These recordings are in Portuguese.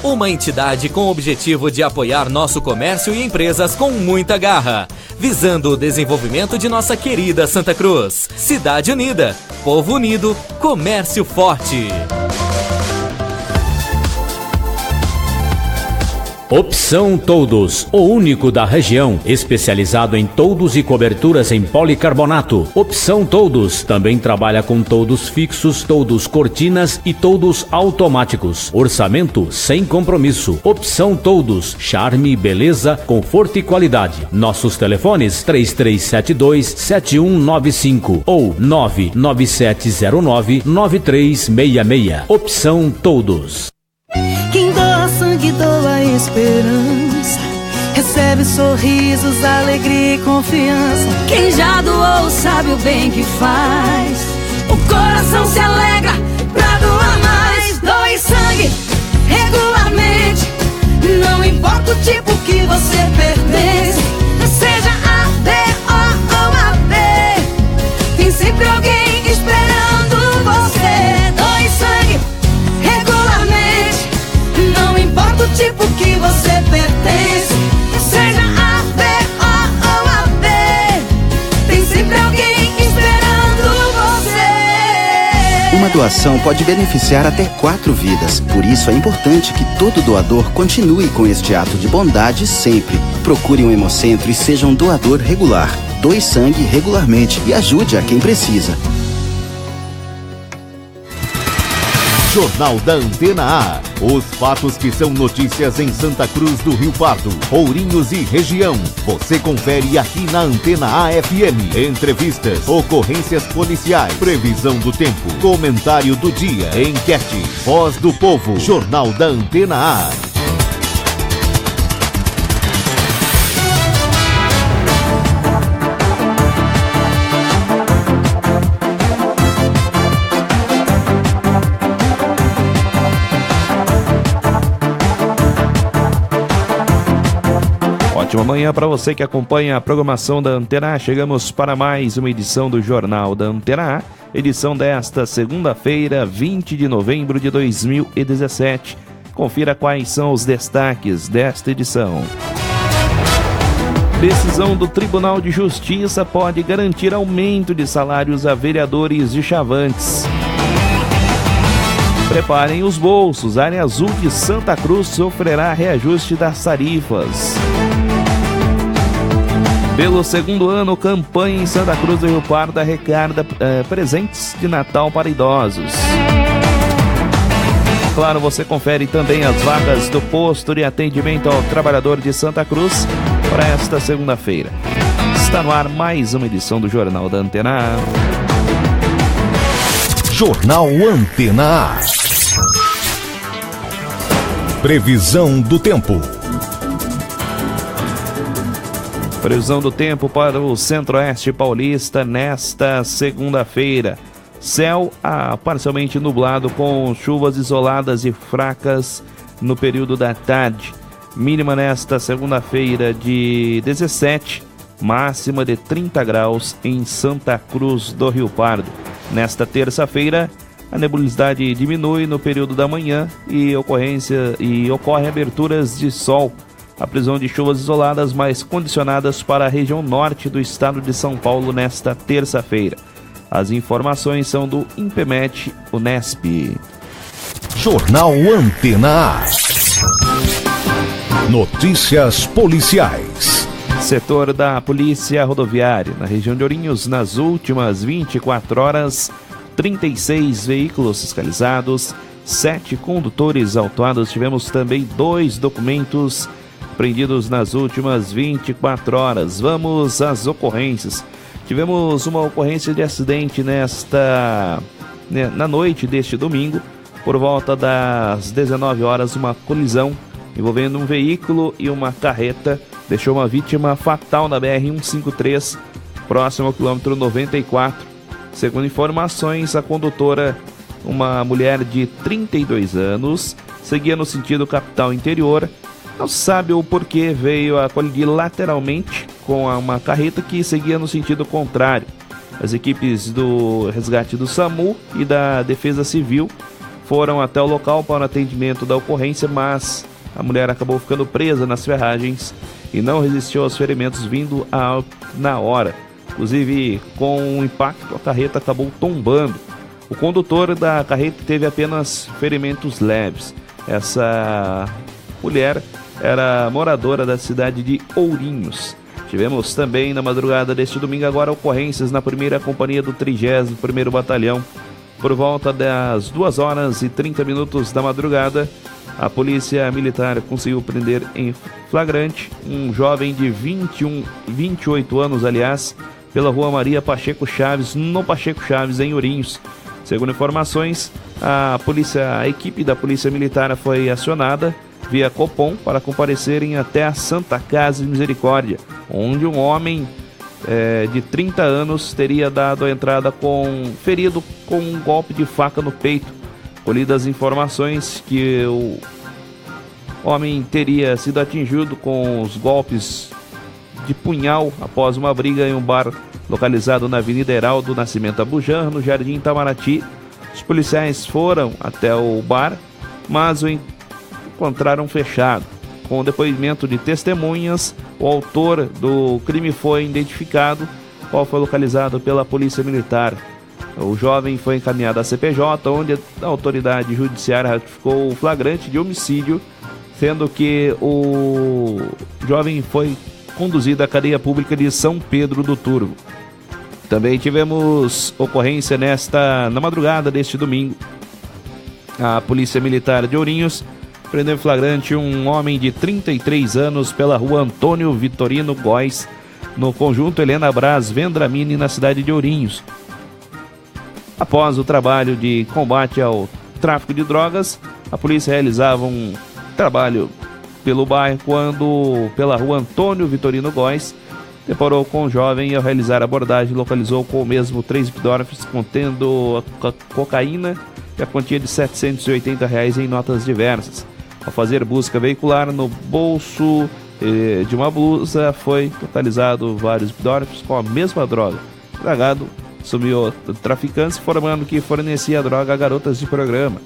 Uma entidade com o objetivo de apoiar nosso comércio e empresas com muita garra, visando o desenvolvimento de nossa querida Santa Cruz. Cidade unida, povo unido, comércio forte. Opção Toldos, o único da região, especializado em toldos e coberturas em policarbonato. Opção Toldos também trabalha com toldos fixos, toldos cortinas e toldos automáticos. Orçamento sem compromisso. Opção Toldos, charme, beleza, conforto e qualidade. Nossos telefones 3372-7195 ou 99709-9366. Opção Toldos. Quem doa sangue, doa esperança. Recebe sorrisos, alegria e confiança. Quem já doou sabe o bem que faz. O coração se alegra pra doar mais. Doe sangue regularmente. Não importa o tipo que você pertence, seja A, B, O ou AB, tem sempre alguém esperando você. Doe sangue regularmente. Não importa o tipo que você pertence, seja A, B, O ou AB, tem sempre alguém esperando você. Uma doação pode beneficiar até 4 vidas. Por isso é importante que todo doador continue com este ato de bondade sempre. Procure um hemocentro e seja um doador regular. Doe sangue regularmente e ajude a quem precisa. Jornal da Antena A. Os fatos que são notícias em Santa Cruz do Rio Pardo, Ourinhos e região. Você confere aqui na Antena A FM. Entrevistas, ocorrências policiais, previsão do tempo, comentário do dia, enquete, voz do povo. Jornal da Antena A. Ótima manhã para você que acompanha a programação da Antena A. Chegamos para mais uma edição do Jornal da Antena A, edição desta segunda-feira, 20 de novembro de 2017. Confira quais são os destaques desta edição. Decisão do Tribunal de Justiça pode garantir aumento de salários a vereadores de Chavantes. Preparem os bolsos, a área azul de Santa Cruz sofrerá reajuste das tarifas. Pelo segundo ano, campanha em Santa Cruz do Rio Pardo arrecada presentes de Natal para idosos. Claro, você confere também as vagas do posto de atendimento ao trabalhador de Santa Cruz para esta segunda-feira. Está no ar mais uma edição do Jornal da Antena A. Jornal Antena A. Previsão do tempo. Previsão do tempo para o Centro-Oeste Paulista nesta segunda-feira. Céu parcialmente nublado com chuvas isoladas e fracas no período da tarde. Mínima nesta segunda-feira de 17, máxima de 30 graus em Santa Cruz do Rio Pardo. Nesta terça-feira, a nebulosidade diminui no período da manhã e ocorre aberturas de sol. A previsão de chuvas isoladas mais condicionadas para a região norte do estado de São Paulo nesta terça-feira. As informações são do Impemet Unesp. Jornal Antena A. Notícias policiais. Setor da Polícia Rodoviária, na região de Ourinhos, nas últimas 24 horas, 36 veículos fiscalizados, 7 condutores autuados. Tivemos também 2 documentos apreendidos nas últimas 24 horas. Vamos às ocorrências. Tivemos uma ocorrência de acidente na noite deste domingo, por volta das 19 horas, uma colisão envolvendo um veículo e uma carreta, deixou uma vítima fatal na BR-153, próximo ao quilômetro 94. Segundo informações, a condutora, uma mulher de 32 anos, seguia no sentido capital interior. Não se sabe o porquê, veio a colidir lateralmente com uma carreta que seguia no sentido contrário. As equipes do resgate do SAMU e da Defesa Civil foram até o local para o atendimento da ocorrência, mas a mulher acabou ficando presa nas ferragens e não resistiu aos ferimentos vindo na hora. Inclusive, com o impacto, a carreta acabou tombando. O condutor da carreta teve apenas ferimentos leves. Essa mulher era moradora da cidade de Ourinhos. Tivemos também na madrugada deste domingo agora ocorrências na primeira companhia do 30º Batalhão. Por volta das 2h30 da madrugada, a polícia militar conseguiu prender em flagrante um jovem de 28 anos, pela rua Maria Pacheco Chaves, no Pacheco Chaves, em Ourinhos. Segundo informações, a equipe da Polícia Militar foi acionada via Copom para comparecerem até a Santa Casa de Misericórdia, onde um homem de 30 anos teria dado a entrada ferido com um golpe de faca no peito. Colhidas informações que o homem teria sido atingido com os golpes de punhal após uma briga em um bar localizado na Avenida Heraldo Nascimento Abujan, no Jardim Itamaraty. Os policiais foram até o bar, mas o encontraram fechado. Com o depoimento de testemunhas, o autor do crime foi identificado, qual foi localizado pela Polícia Militar. O jovem foi encaminhado à CPJ, onde a autoridade judiciária ratificou o flagrante de homicídio, sendo que o jovem foi conduzido à cadeia pública de São Pedro do Turvo. Também tivemos ocorrência na madrugada deste domingo. A Polícia Militar de Ourinhos prendeu em flagrante um homem de 33 anos pela rua Antônio Vitorino Góes, no conjunto Helena Brás Vendramini, na cidade de Ourinhos. Após o trabalho de combate ao tráfico de drogas, a polícia realizava um trabalho pelo bairro quando, pela rua Antônio Vitorino Góes, deparou com o jovem e, ao realizar a abordagem, localizou com o mesmo 3 epidógrafos contendo a cocaína e a quantia de R$ 780 em notas diversas. Ao fazer busca veicular no bolso de uma blusa, foi totalizado vários epidógrafos com a mesma droga. O drogado assumiu traficantes, informando que fornecia a droga a garotas de programa.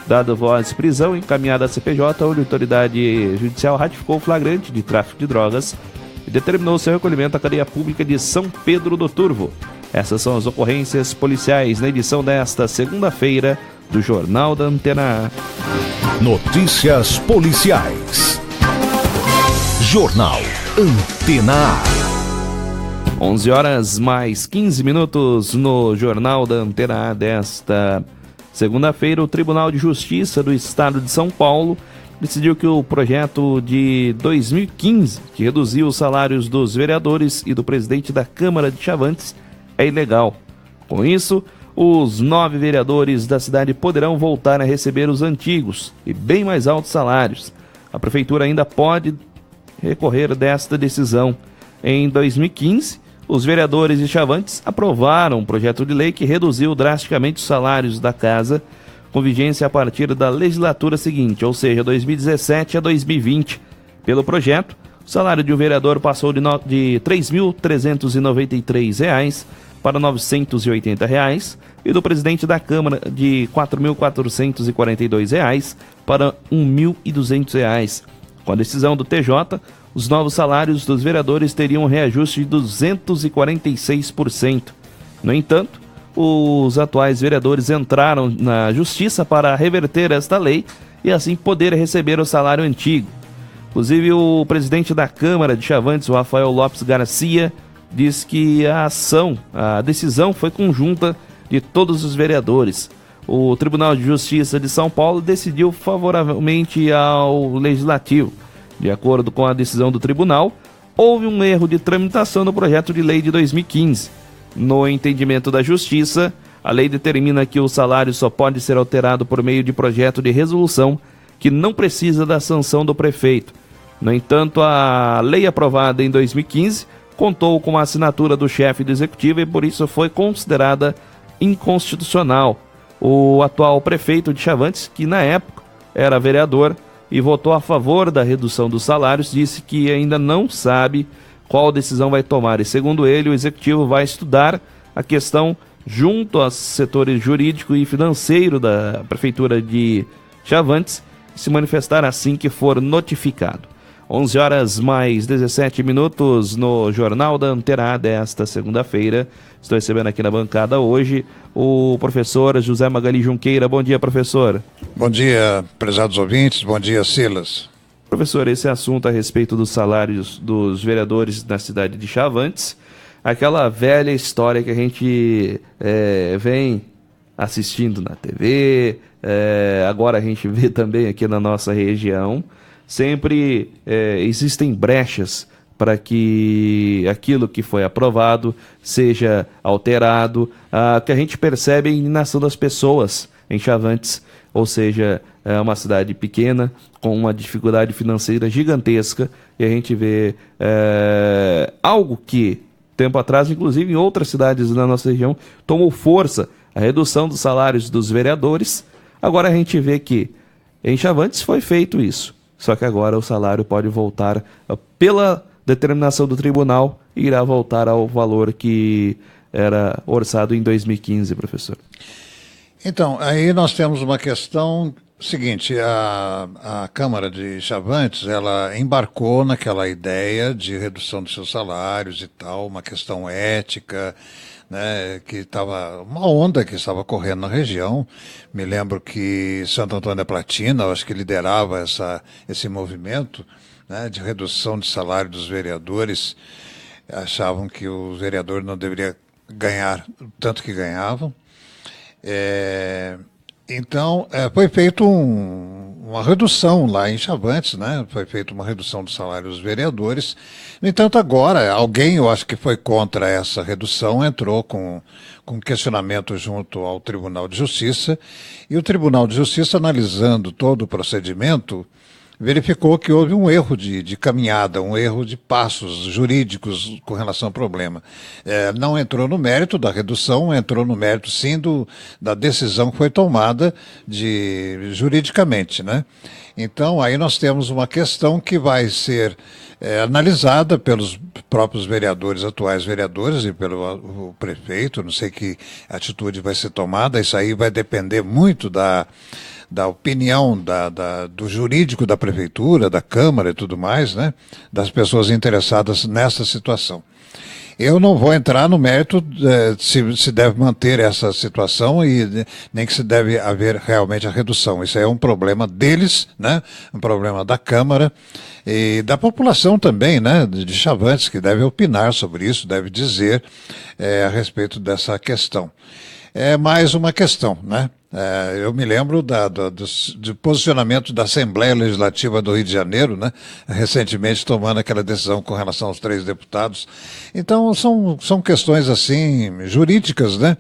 Dado voz de prisão, encaminhada à CPJ, onde a autoridade judicial ratificou o flagrante de tráfico de drogas e determinou seu recolhimento à cadeia pública de São Pedro do Turvo. Essas são as ocorrências policiais na edição desta segunda-feira do Jornal da Antena A. Notícias policiais. Jornal Antena A. 11h mais 15 no Jornal da Antena A desta segunda-feira. O Tribunal de Justiça do Estado de São Paulo decidiu que o projeto de 2015, que reduziu os salários dos vereadores e do presidente da Câmara de Chavantes, é ilegal. Com isso, os 9 vereadores da cidade poderão voltar a receber os antigos e bem mais altos salários. A prefeitura ainda pode recorrer desta decisão. Em 2015, os vereadores de Chavantes aprovaram um projeto de lei que reduziu drasticamente os salários da casa, com vigência a partir da legislatura seguinte, ou seja, 2017 a 2020. Pelo projeto, o salário de um vereador passou de R$ 3.393 para R$ 980 e do presidente da Câmara de R$ 4.442 para R$ 1.200. Com a decisão do TJ, os novos salários dos vereadores teriam um reajuste de 246%. No entanto, os atuais vereadores entraram na justiça para reverter esta lei e assim poder receber o salário antigo. Inclusive, o presidente da Câmara de Chavantes, o Rafael Lopes Garcia, diz que a decisão foi conjunta de todos os vereadores. O Tribunal de Justiça de São Paulo decidiu favoravelmente ao Legislativo. De acordo com a decisão do tribunal, houve um erro de tramitação no projeto de lei de 2015. No entendimento da Justiça, a lei determina que o salário só pode ser alterado por meio de projeto de resolução que não precisa da sanção do prefeito. No entanto, a lei aprovada em 2015 contou com a assinatura do chefe do executivo e por isso foi considerada inconstitucional. O atual prefeito de Chavantes, que na época era vereador e votou a favor da redução dos salários, disse que ainda não sabe qual decisão vai tomar e, segundo ele, o executivo vai estudar a questão junto aos setores jurídico e financeiro da Prefeitura de Chavantes, se manifestar assim que for notificado. 11 horas mais 17 minutos no Jornal da Antena A desta segunda-feira. Estou recebendo aqui na bancada hoje o professor José Magali Junqueira. Bom dia, professor. Bom dia, prezados ouvintes. Bom dia, Silas. Professor, esse assunto a respeito dos salários dos vereadores na cidade de Chavantes, aquela velha história que a gente vem assistindo na TV, agora a gente vê também aqui na nossa região. Sempre existem brechas para que aquilo que foi aprovado seja alterado, que a gente percebe a indignação das pessoas em Chavantes, ou seja, é uma cidade pequena, com uma dificuldade financeira gigantesca, e a gente vê algo que, tempo atrás, inclusive em outras cidades da nossa região, tomou força, a redução dos salários dos vereadores. Agora a gente vê que em Chavantes foi feito isso. Só que agora o salário pode voltar pela determinação do tribunal e irá voltar ao valor que era orçado em 2015, professor. Então, aí nós temos uma questão seguinte, a Câmara de Chavantes, ela embarcou naquela ideia de redução dos seus salários e tal, uma questão ética, né, que estava uma onda que estava correndo na região. Me lembro que Santo Antônio da Platina, acho que liderava esse movimento, né, de redução de salário dos vereadores. Achavam que os vereadores não deveriam ganhar o tanto que ganhavam. Então, foi feita uma redução lá em Chavantes, né? Foi feita uma redução do salário dos vereadores. No entanto, agora, alguém, eu acho que foi contra essa redução, entrou com questionamento junto ao Tribunal de Justiça, e o Tribunal de Justiça, analisando todo o procedimento, verificou que houve um erro de caminhada, um erro de passos jurídicos com relação ao problema. Não entrou no mérito da redução, entrou no mérito, sim, da decisão que foi tomada juridicamente, né? Então, aí nós temos uma questão que vai ser analisada pelos próprios vereadores, atuais vereadores, e pelo prefeito. Não sei que atitude vai ser tomada, isso aí vai depender muito da opinião do jurídico da prefeitura, da Câmara e tudo mais, né, das pessoas interessadas nessa situação. Eu não vou entrar no mérito se deve manter essa situação e nem que se deve haver realmente a redução. Isso aí é um problema deles, né, um problema da Câmara e da população também, né, de Chavantes, que deve opinar sobre isso, deve dizer a respeito dessa questão. É mais uma questão, né? Eu me lembro do posicionamento da Assembleia Legislativa do Rio de Janeiro, né? Recentemente tomando aquela decisão com relação aos 3 deputados. Então são questões assim jurídicas, né?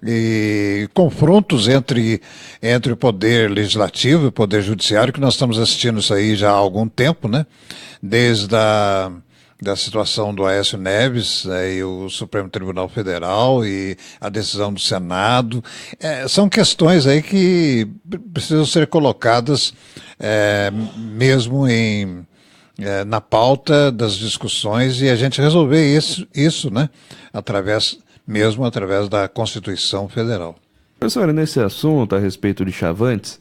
E confrontos entre o poder legislativo e o poder judiciário, que nós estamos assistindo isso aí já há algum tempo, né? Desde da situação do Aécio Neves e o Supremo Tribunal Federal e a decisão do Senado. São questões aí que precisam ser colocadas mesmo na pauta das discussões e a gente resolver isso, né, através da Constituição Federal. Professor, nesse assunto a respeito de Chavantes,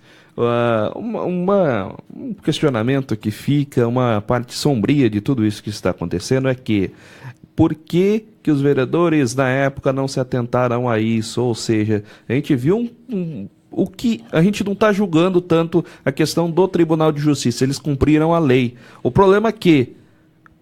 um questionamento que fica, uma parte sombria de tudo isso que está acontecendo é que por que os vereadores na época não se atentaram a isso? Ou seja, a gente viu o que a gente não está julgando tanto a questão do Tribunal de Justiça, eles cumpriram a lei. O problema é que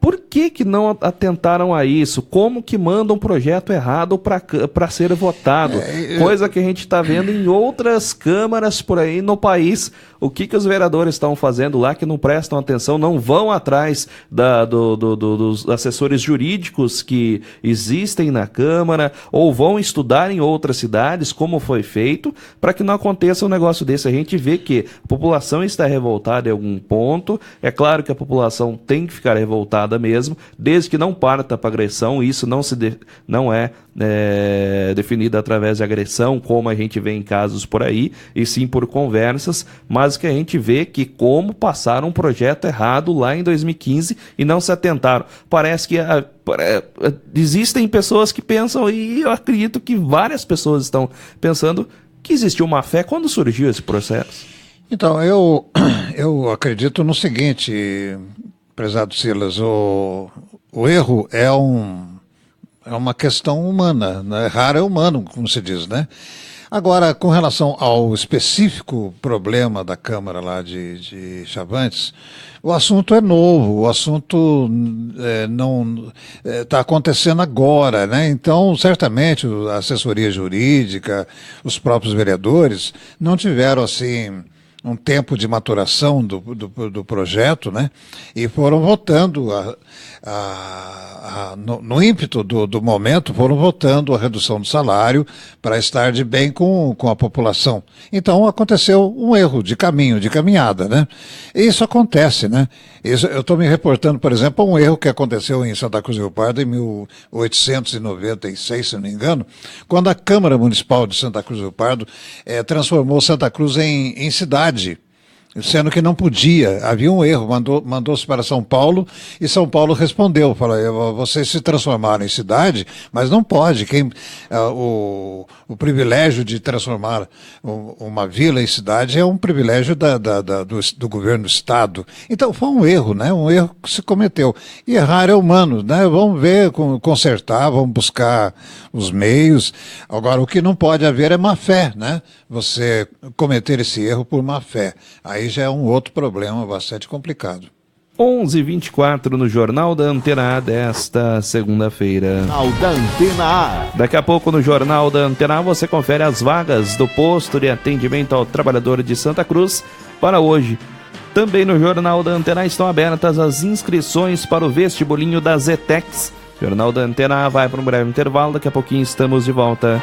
por que não atentaram a isso? Como que mandam um projeto errado para ser votado? Coisa que a gente está vendo em outras câmaras por aí no país. O que os vereadores estão fazendo lá que não prestam atenção, não vão atrás dos assessores jurídicos que existem na Câmara, ou vão estudar em outras cidades como foi feito, para que não aconteça um negócio desse. A gente vê que a população está revoltada em algum ponto. É claro que a população tem que ficar revoltada isolada mesmo, desde que não parta para agressão. Isso não é definido através de agressão, como a gente vê em casos por aí, e sim por conversas, mas que a gente vê que como passaram um projeto errado lá em 2015 e não se atentaram. Parece que existem pessoas que pensam, e eu acredito que várias pessoas estão pensando, que existiu má fé quando surgiu esse processo. Então, eu acredito no seguinte, prezado Silas, o erro é uma questão humana, né? Errar é humano, como se diz, né? Agora, com relação ao específico problema da Câmara lá de Chavantes, o assunto é novo, o assunto não está acontecendo agora, né? Então, certamente, a assessoria jurídica, os próprios vereadores, não tiveram, assim, um tempo de maturação do projeto, né? E foram votando, no ímpeto do momento, foram votando a redução do salário para estar de bem com a população. Então aconteceu um erro de caminhada, né? E isso acontece, né? Eu estou me reportando, por exemplo, a um erro que aconteceu em Santa Cruz do Rio Pardo em 1896, se não me engano, quando a Câmara Municipal de Santa Cruz do Rio Pardo transformou Santa Cruz em cidade, sendo que não podia, havia um erro, mandou-se para São Paulo e São Paulo respondeu, falou, vocês se transformaram em cidade, mas não pode, o privilégio de transformar uma vila em cidade é um privilégio do governo do estado. Então foi um erro, né? Um erro que se cometeu. E errar é humano, né? Vamos ver, consertar, vamos buscar os meios. Agora, o que não pode haver é má fé, né? Você cometer esse erro por má fé. Aí já é um outro problema bastante complicado. 11h24 no Jornal da Antena A desta segunda-feira. Jornal da Antena A. Daqui a pouco no Jornal da Antena A você confere as vagas do posto de atendimento ao trabalhador de Santa Cruz para hoje. Também no Jornal da Antena A estão abertas as inscrições para o vestibulinho da Zetex. Jornal da Antena A vai para um breve intervalo, daqui a pouquinho estamos de volta.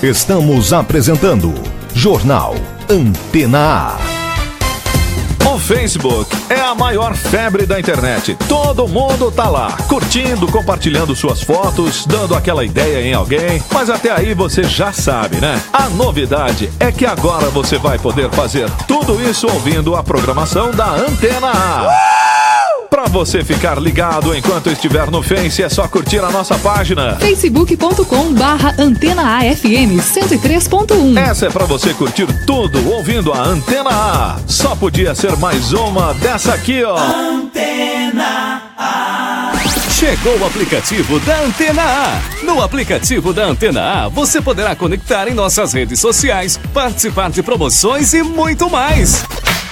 Estamos apresentando Jornal Antena A. O Facebook é a maior febre da internet. Todo mundo tá lá, curtindo, compartilhando suas fotos, dando aquela ideia em alguém. Mas até aí você já sabe, né? A novidade é que agora você vai poder fazer tudo isso ouvindo a programação da Antena A. Pra você ficar ligado enquanto estiver no Face, é só curtir a nossa página facebook.com/AntenaAFM 103.1. Essa é pra você curtir tudo ouvindo a Antena A. Só podia ser mais uma dessa aqui, ó. Antena A. Chegou o aplicativo da Antena A. No aplicativo da Antena A, você poderá conectar em nossas redes sociais, participar de promoções e muito mais.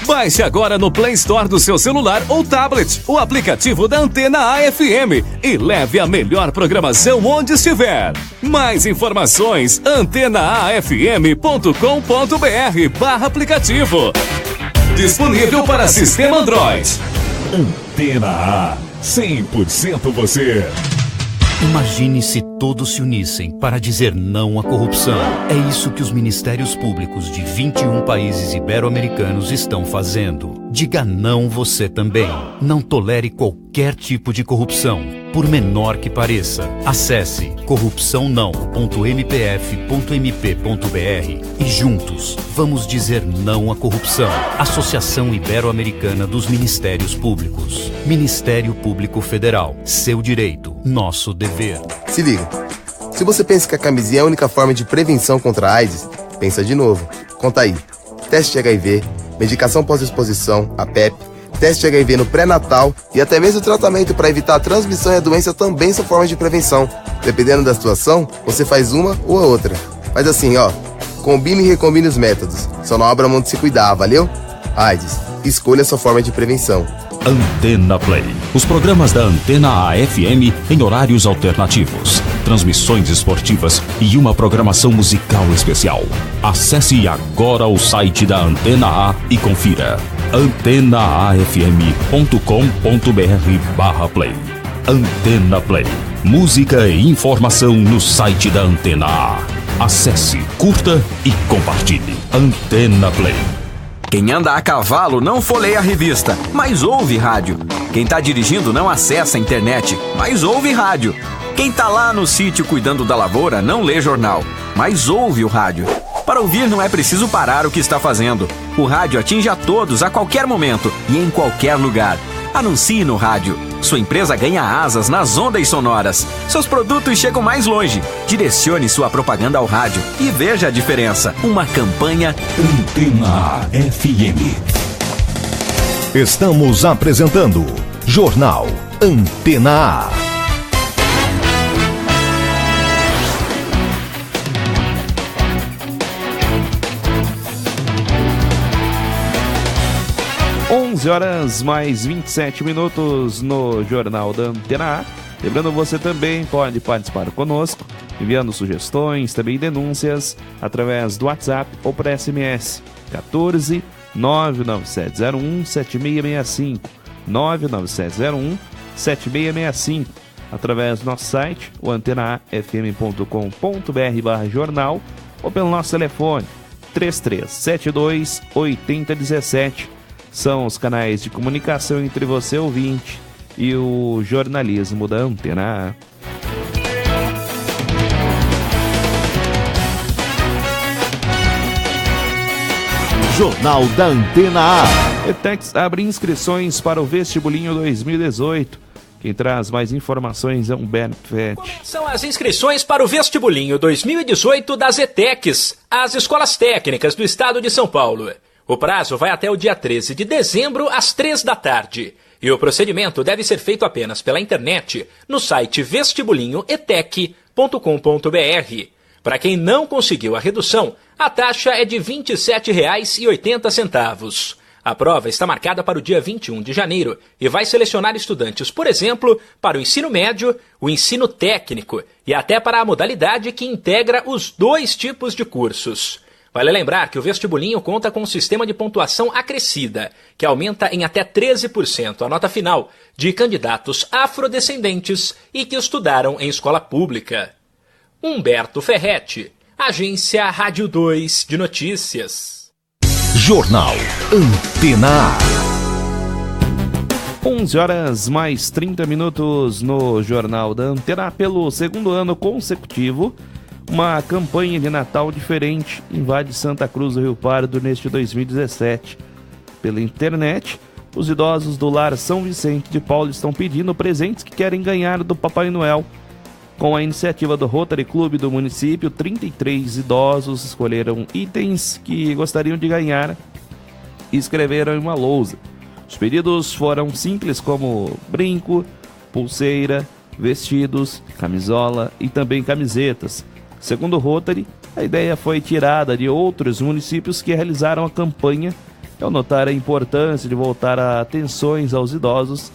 Baixe agora no Play Store do seu celular ou tablet o aplicativo da Antena A-FM e leve a melhor programação onde estiver. Mais informações, antenaafm.com.br/aplicativo. Disponível para sistema Android. Antena A, 100% você. Imagine se todos se unissem para dizer não à corrupção. É isso que os ministérios públicos de 21 países ibero-americanos estão fazendo. Diga não você também. Não tolere qualquer tipo de corrupção, por menor que pareça. Acesse corrupçãonão.mpf.mp.br e juntos vamos dizer não à corrupção. Associação Ibero-Americana dos Ministérios Públicos. Ministério Público Federal. Seu direito, nosso dever. Se liga. Se você pensa que a camisinha é a única forma de prevenção contra a AIDS, pensa de novo. Conta aí. Teste de HIV, medicação pós-exposição, a PEP, teste de HIV no pré-natal e até mesmo tratamento para evitar a transmissão e a doença também são formas de prevenção. Dependendo da situação, você faz uma ou a outra. Mas assim, ó, combine e recombine os métodos. Só não abra mão de se cuidar, valeu? AIDS, escolha sua forma de prevenção. Antena Play. Os programas da Antena A-FM em horários alternativos, transmissões esportivas e uma programação musical especial. Acesse agora o site da Antena A e confira antenaafm.com.br/play. Antena Play. Música e informação no site da Antena A. Acesse, curta e compartilhe. Antena Play. Quem anda a cavalo não folheia a revista, mas ouve rádio. Quem tá dirigindo não acessa a internet, mas ouve rádio. Quem tá lá no sítio cuidando da lavoura não lê jornal, mas ouve o rádio. Para ouvir não é preciso parar o que está fazendo. O rádio atinge a todos a qualquer momento e em qualquer lugar. Anuncie no rádio. Sua empresa ganha asas nas ondas sonoras. Seus produtos chegam mais longe. Direcione sua propaganda ao rádio e veja a diferença. Uma campanha Antena FM. Estamos apresentando Jornal Antena A. Horas mais 27 minutos no Jornal da Antena A. Lembrando, você também pode participar conosco, enviando sugestões, também denúncias, através do WhatsApp ou por SMS 14 99701 7665 99701 7665, através do nosso site, o antenaafm.com.br/jornal, ou pelo nosso telefone 3372 8017. São os canais de comunicação entre você, ouvinte, e o jornalismo da Antena A. Jornal da Antena A. ETEX abre inscrições para o Vestibulinho 2018. Quem traz mais informações é Humberto Fetti. São as inscrições para o Vestibulinho 2018 das ETECs, as escolas técnicas do estado de São Paulo. O prazo vai até o dia 13 de dezembro, às 3 da tarde. E o procedimento deve ser feito apenas pela internet, no site vestibulinhoetec.com.br. Para quem não conseguiu a redução, a taxa é de R$ 27,80. A prova está marcada para o dia 21 de janeiro e vai selecionar estudantes, por exemplo, para o ensino médio, o ensino técnico e até para a modalidade que integra os dois tipos de cursos. Vale lembrar que o vestibulinho conta com um sistema de pontuação acrescida, que aumenta em até 13% a nota final de candidatos afrodescendentes e que estudaram em escola pública. Humberto Ferretti, Agência Rádio 2 de Notícias. Jornal Antena A. 11 horas mais 30 minutos no Jornal da Antena A. Pelo segundo ano consecutivo, uma campanha de Natal diferente invade Santa Cruz do Rio Pardo neste 2017. Pela internet, os idosos do Lar São Vicente de Paulo estão pedindo presentes que querem ganhar do Papai Noel. Com a iniciativa do Rotary Clube do município, 33 idosos escolheram itens que gostariam de ganhar e escreveram em uma lousa. Os pedidos foram simples, como brinco, pulseira, vestidos, camisola e também camisetas. Segundo o Rotary, a ideia foi tirada de outros municípios que realizaram a campanha ao notar a importância de voltar a atenções aos idosos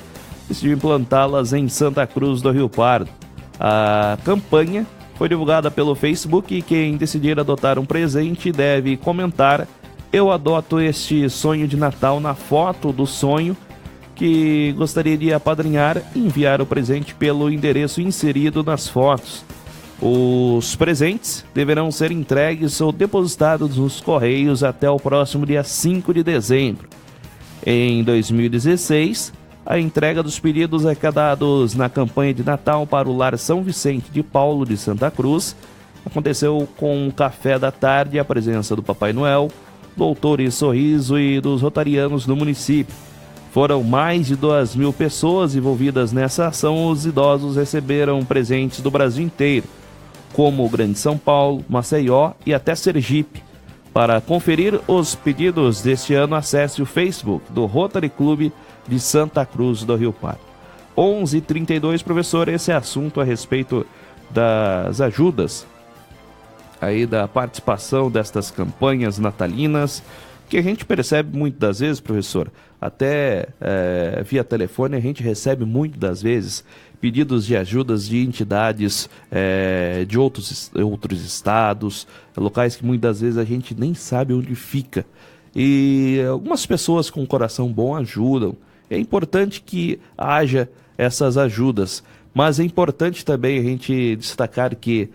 e de implantá-las em Santa Cruz do Rio Pardo. A campanha foi divulgada pelo Facebook e quem decidir adotar um presente deve comentar: "Eu adoto este sonho de Natal" na foto do sonho que gostaria de apadrinhar e enviar o presente pelo endereço inserido nas fotos. Os presentes deverão ser entregues ou depositados nos Correios até o próximo dia 5 de dezembro. Em 2016, a entrega dos pedidos arrecadados na campanha de Natal para o Lar São Vicente de Paulo de Santa Cruz aconteceu com um café da tarde e a presença do Papai Noel, Doutor e Sorriso e dos rotarianos do município. Foram mais de 2.000 pessoas envolvidas nessa ação. Os idosos receberam presentes do Brasil inteiro, como o Grande São Paulo, Maceió e até Sergipe. Para conferir os pedidos deste ano, acesse o Facebook do Rotary Clube de Santa Cruz do Rio Pardo. 11h32, professor, esse é assunto a respeito das ajudas, aí da participação destas campanhas natalinas, que a gente percebe muitas das vezes, professor, até via telefone, a gente recebe muitas das vezes pedidos de ajudas de entidades de outros estados, locais que muitas das vezes a gente nem sabe onde fica. E algumas pessoas com coração bom ajudam. É importante que haja essas ajudas, mas é importante também a gente destacar que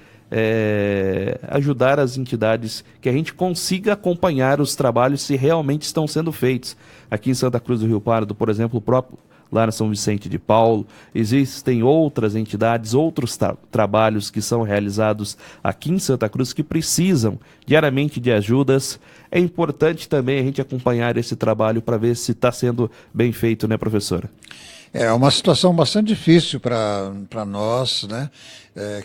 ajudar as entidades, que a gente consiga acompanhar os trabalhos se realmente estão sendo feitos. Aqui em Santa Cruz do Rio Pardo, por exemplo, o próprio lá na São Vicente de Paulo, existem outras entidades, outros trabalhos que são realizados aqui em Santa Cruz que precisam diariamente de ajudas. É importante também a gente acompanhar esse trabalho para ver se está sendo bem feito, né, professora? É uma situação bastante difícil para nós, né,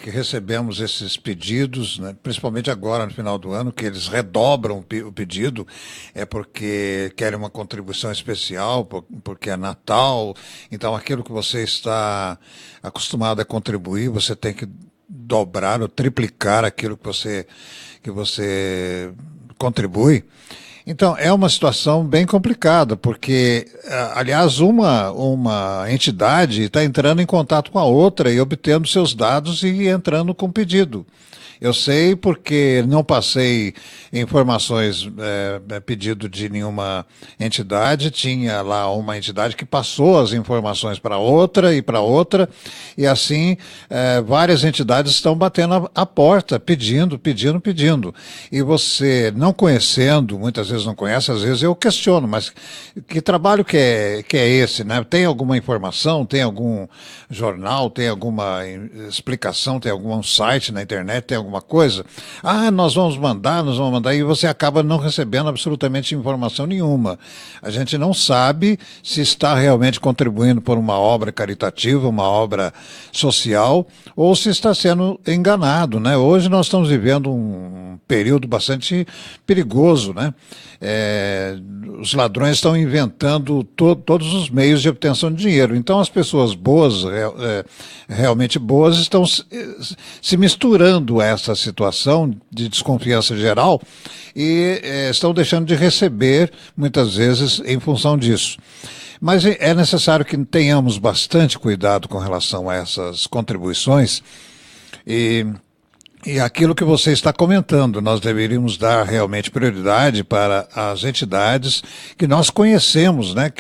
que recebemos esses pedidos, né, principalmente agora no final do ano, que eles redobram o pedido, porque querem uma contribuição especial, porque é Natal, então aquilo que você está acostumado a contribuir, você tem que dobrar ou triplicar aquilo que você contribui. Então, é uma situação bem complicada, porque, aliás, uma entidade está entrando em contato com a outra e obtendo seus dados e entrando com pedido. Eu sei porque não passei informações, pedido de nenhuma entidade, tinha lá uma entidade que passou as informações para outra, e assim várias entidades estão batendo a porta, pedindo. E você, não conhecendo, muitas vezes não conhece, às vezes eu questiono, mas que trabalho que é esse, né? Tem alguma informação, tem algum jornal, tem alguma explicação, tem algum site na internet, tem alguma coisa? Nós vamos mandar, e você acaba não recebendo absolutamente informação nenhuma. A gente não sabe se está realmente contribuindo por uma obra caritativa, uma obra social, ou se está sendo enganado, né? Hoje nós estamos vivendo um período bastante perigoso, né? Os ladrões estão inventando todos os meios de obtenção de dinheiro. Então as pessoas boas, realmente boas, estão se misturando a essa situação de desconfiança geral e estão deixando de receber, muitas vezes, em função disso. Mas é necessário que tenhamos bastante cuidado com relação a essas contribuições e aquilo que você está comentando, nós deveríamos dar realmente prioridade para as entidades que nós conhecemos, né,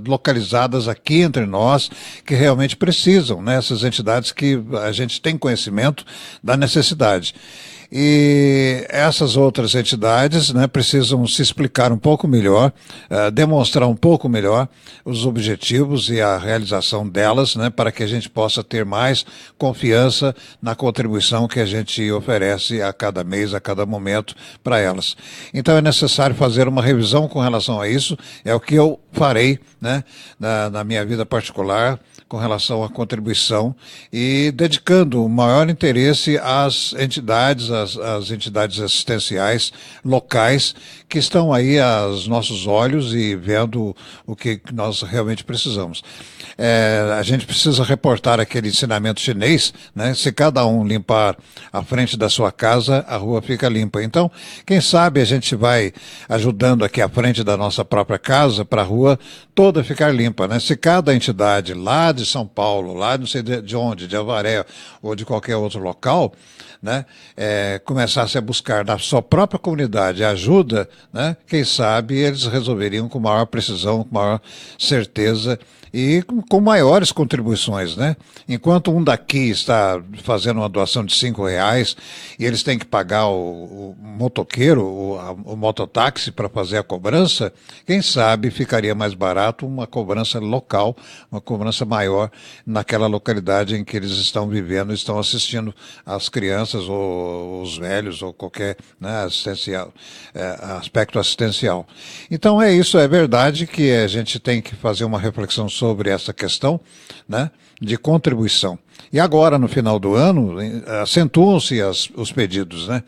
localizadas aqui entre nós, que realmente precisam, né, essas entidades que a gente tem conhecimento da necessidade. E essas outras entidades, né, precisam se explicar um pouco melhor, demonstrar um pouco melhor os objetivos e a realização delas, né, para que a gente possa ter mais confiança na contribuição que a gente oferece a cada mês, a cada momento para elas. Então é necessário fazer uma revisão com relação a isso, é o que eu farei, né, na minha vida particular, com relação à contribuição e dedicando o maior interesse às entidades, às entidades assistenciais locais que estão aí aos nossos olhos e vendo o que nós realmente precisamos. A gente precisa reportar aquele ensinamento chinês, né? Se cada um limpar a frente da sua casa, a rua fica limpa. Então, quem sabe a gente vai ajudando aqui à frente da nossa própria casa para a rua toda ficar limpa, né? Se cada entidade lá de São Paulo, lá não sei de onde, de Avaré ou de qualquer outro local, né, começasse a buscar na sua própria comunidade ajuda, né, quem sabe eles resolveriam com maior precisão, com maior certeza e com maiores contribuições, né? Enquanto um daqui está fazendo uma doação de R$5 e eles têm que pagar o motoqueiro, o mototáxi para fazer a cobrança, quem sabe ficaria mais barato uma cobrança local, uma cobrança maior naquela localidade em que eles estão vivendo, estão assistindo as crianças ou os velhos ou qualquer, né, aspecto assistencial. Então é isso, é verdade que a gente tem que fazer uma reflexão sobre essa questão, né, de contribuição. E agora, no final do ano, acentuam-se os pedidos, né?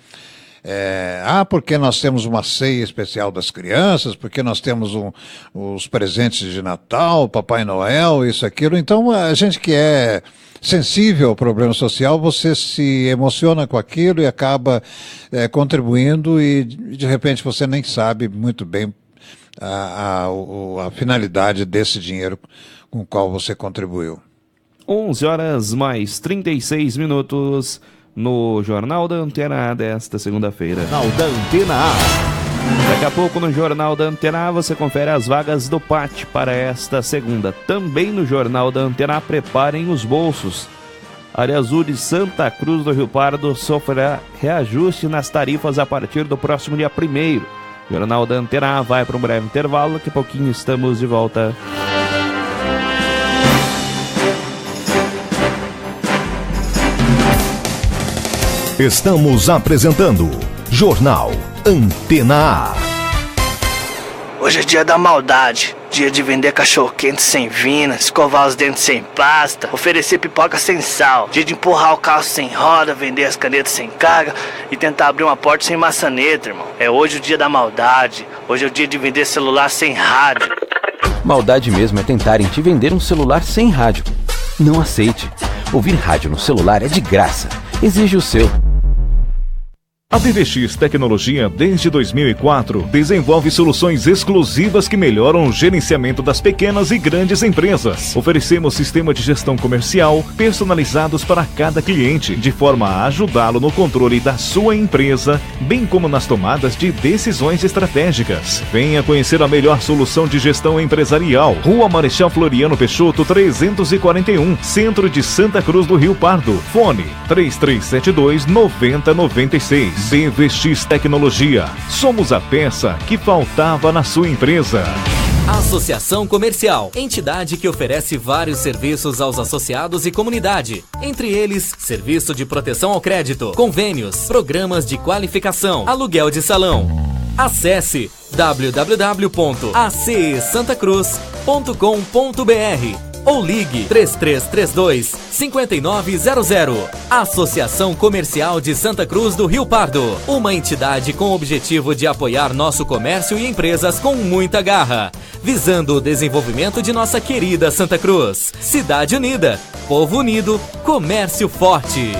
Porque nós temos uma ceia especial das crianças, porque nós temos os presentes de Natal, Papai Noel, isso, aquilo. Então, a gente que é sensível ao problema social, você se emociona com aquilo e acaba contribuindo e, de repente, você nem sabe muito bem a finalidade desse dinheiro com o qual você contribuiu. 11h mais 36 no Jornal da Antena A desta segunda-feira. Jornal da Antena A. Daqui a pouco no Jornal da Antena A você confere as vagas do PAT para esta segunda. Também no Jornal da Antena A, preparem os bolsos. Área Azul de Santa Cruz do Rio Pardo sofrerá reajuste nas tarifas a partir do próximo dia 1º. O Jornal da Antena A vai para um breve intervalo, daqui a pouquinho estamos de volta. Estamos apresentando Jornal Antena A. Hoje é dia da maldade, dia de vender cachorro-quente sem vina, escovar os dentes sem pasta, oferecer pipoca sem sal, dia de empurrar o carro sem roda, vender as canetas sem carga e tentar abrir uma porta sem maçaneta, irmão. É hoje o dia da maldade, hoje é o dia de vender celular sem rádio. Maldade mesmo é tentarem te vender um celular sem rádio. Não aceite. Ouvir rádio no celular é de graça. Exige o seu. A BVX Tecnologia, desde 2004, desenvolve soluções exclusivas que melhoram o gerenciamento das pequenas e grandes empresas. Oferecemos sistema de gestão comercial personalizados para cada cliente, de forma a ajudá-lo no controle da sua empresa, bem como nas tomadas de decisões estratégicas. Venha conhecer a melhor solução de gestão empresarial. Rua Marechal Floriano Peixoto, 341, Centro de Santa Cruz do Rio Pardo. Fone 3372-9096. BVX Tecnologia. Somos a peça que faltava na sua empresa. Associação Comercial, entidade que oferece vários serviços aos associados e comunidade. Entre eles, serviço de proteção ao crédito, convênios, programas de qualificação, aluguel de salão. Acesse www.acesantacruz.com.br ou ligue 3332-5900. Associação Comercial de Santa Cruz do Rio Pardo, uma entidade com o objetivo de apoiar nosso comércio e empresas com muita garra, visando o desenvolvimento de nossa querida Santa Cruz. Cidade unida, povo unido, comércio forte.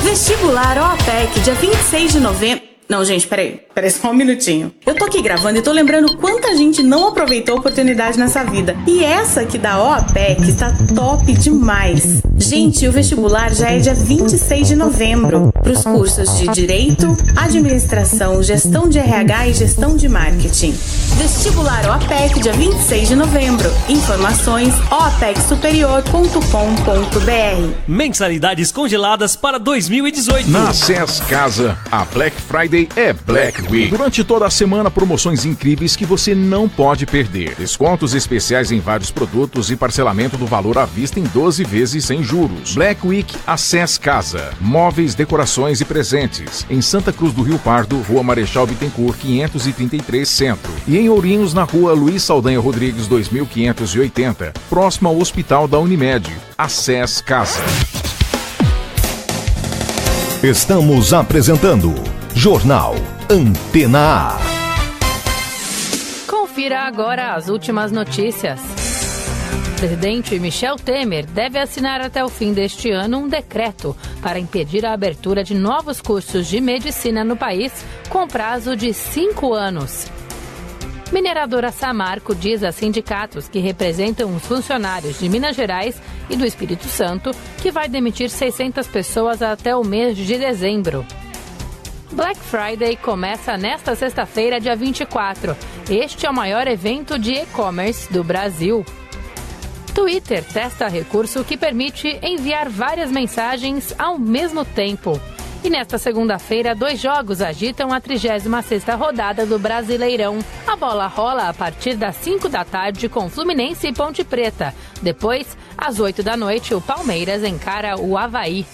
Vestibular OAPEC, dia 26 de novembro. Não, gente, peraí só um minutinho. Eu tô aqui gravando e tô lembrando quanta gente não aproveitou a oportunidade nessa vida. E essa aqui da OAPEC está top demais. Gente, o vestibular já é dia 26 de novembro para os cursos de Direito, Administração, Gestão de RH e Gestão de Marketing. Vestibular OAPEC, dia 26 de novembro. Informações oapecsuperior.com.br. Mensalidades congeladas para 2018. Na SES Casa, a Black Friday é Black Week. Durante toda a semana, promoções incríveis que você não pode perder. Descontos especiais em vários produtos e parcelamento do valor à vista em 12 vezes sem juros. Black Week, a SES Casa. Móveis, decorações e presentes. Em Santa Cruz do Rio Pardo, Rua Marechal Bittencourt, 533 Centro. E em Ourinhos, na Rua Luiz Saldanha Rodrigues, 2580, próximo ao Hospital da Unimed. A SES Casa. Estamos apresentando Jornal Antena A. Confira agora as últimas notícias. O presidente Michel Temer deve assinar até o fim deste ano um decreto para impedir a abertura de novos cursos de medicina no país com prazo de 5 anos. Mineradora Samarco diz a sindicatos que representam os funcionários de Minas Gerais e do Espírito Santo que vai demitir 600 pessoas até o mês de dezembro. Black Friday começa nesta sexta-feira, dia 24. Este é o maior evento de e-commerce do Brasil. Twitter testa recurso que permite enviar várias mensagens ao mesmo tempo. E nesta segunda-feira, 2 jogos agitam a 36ª rodada do Brasileirão. A bola rola a partir das 5 da tarde com Fluminense e Ponte Preta. Depois, às 8 da noite, o Palmeiras encara o Avaí.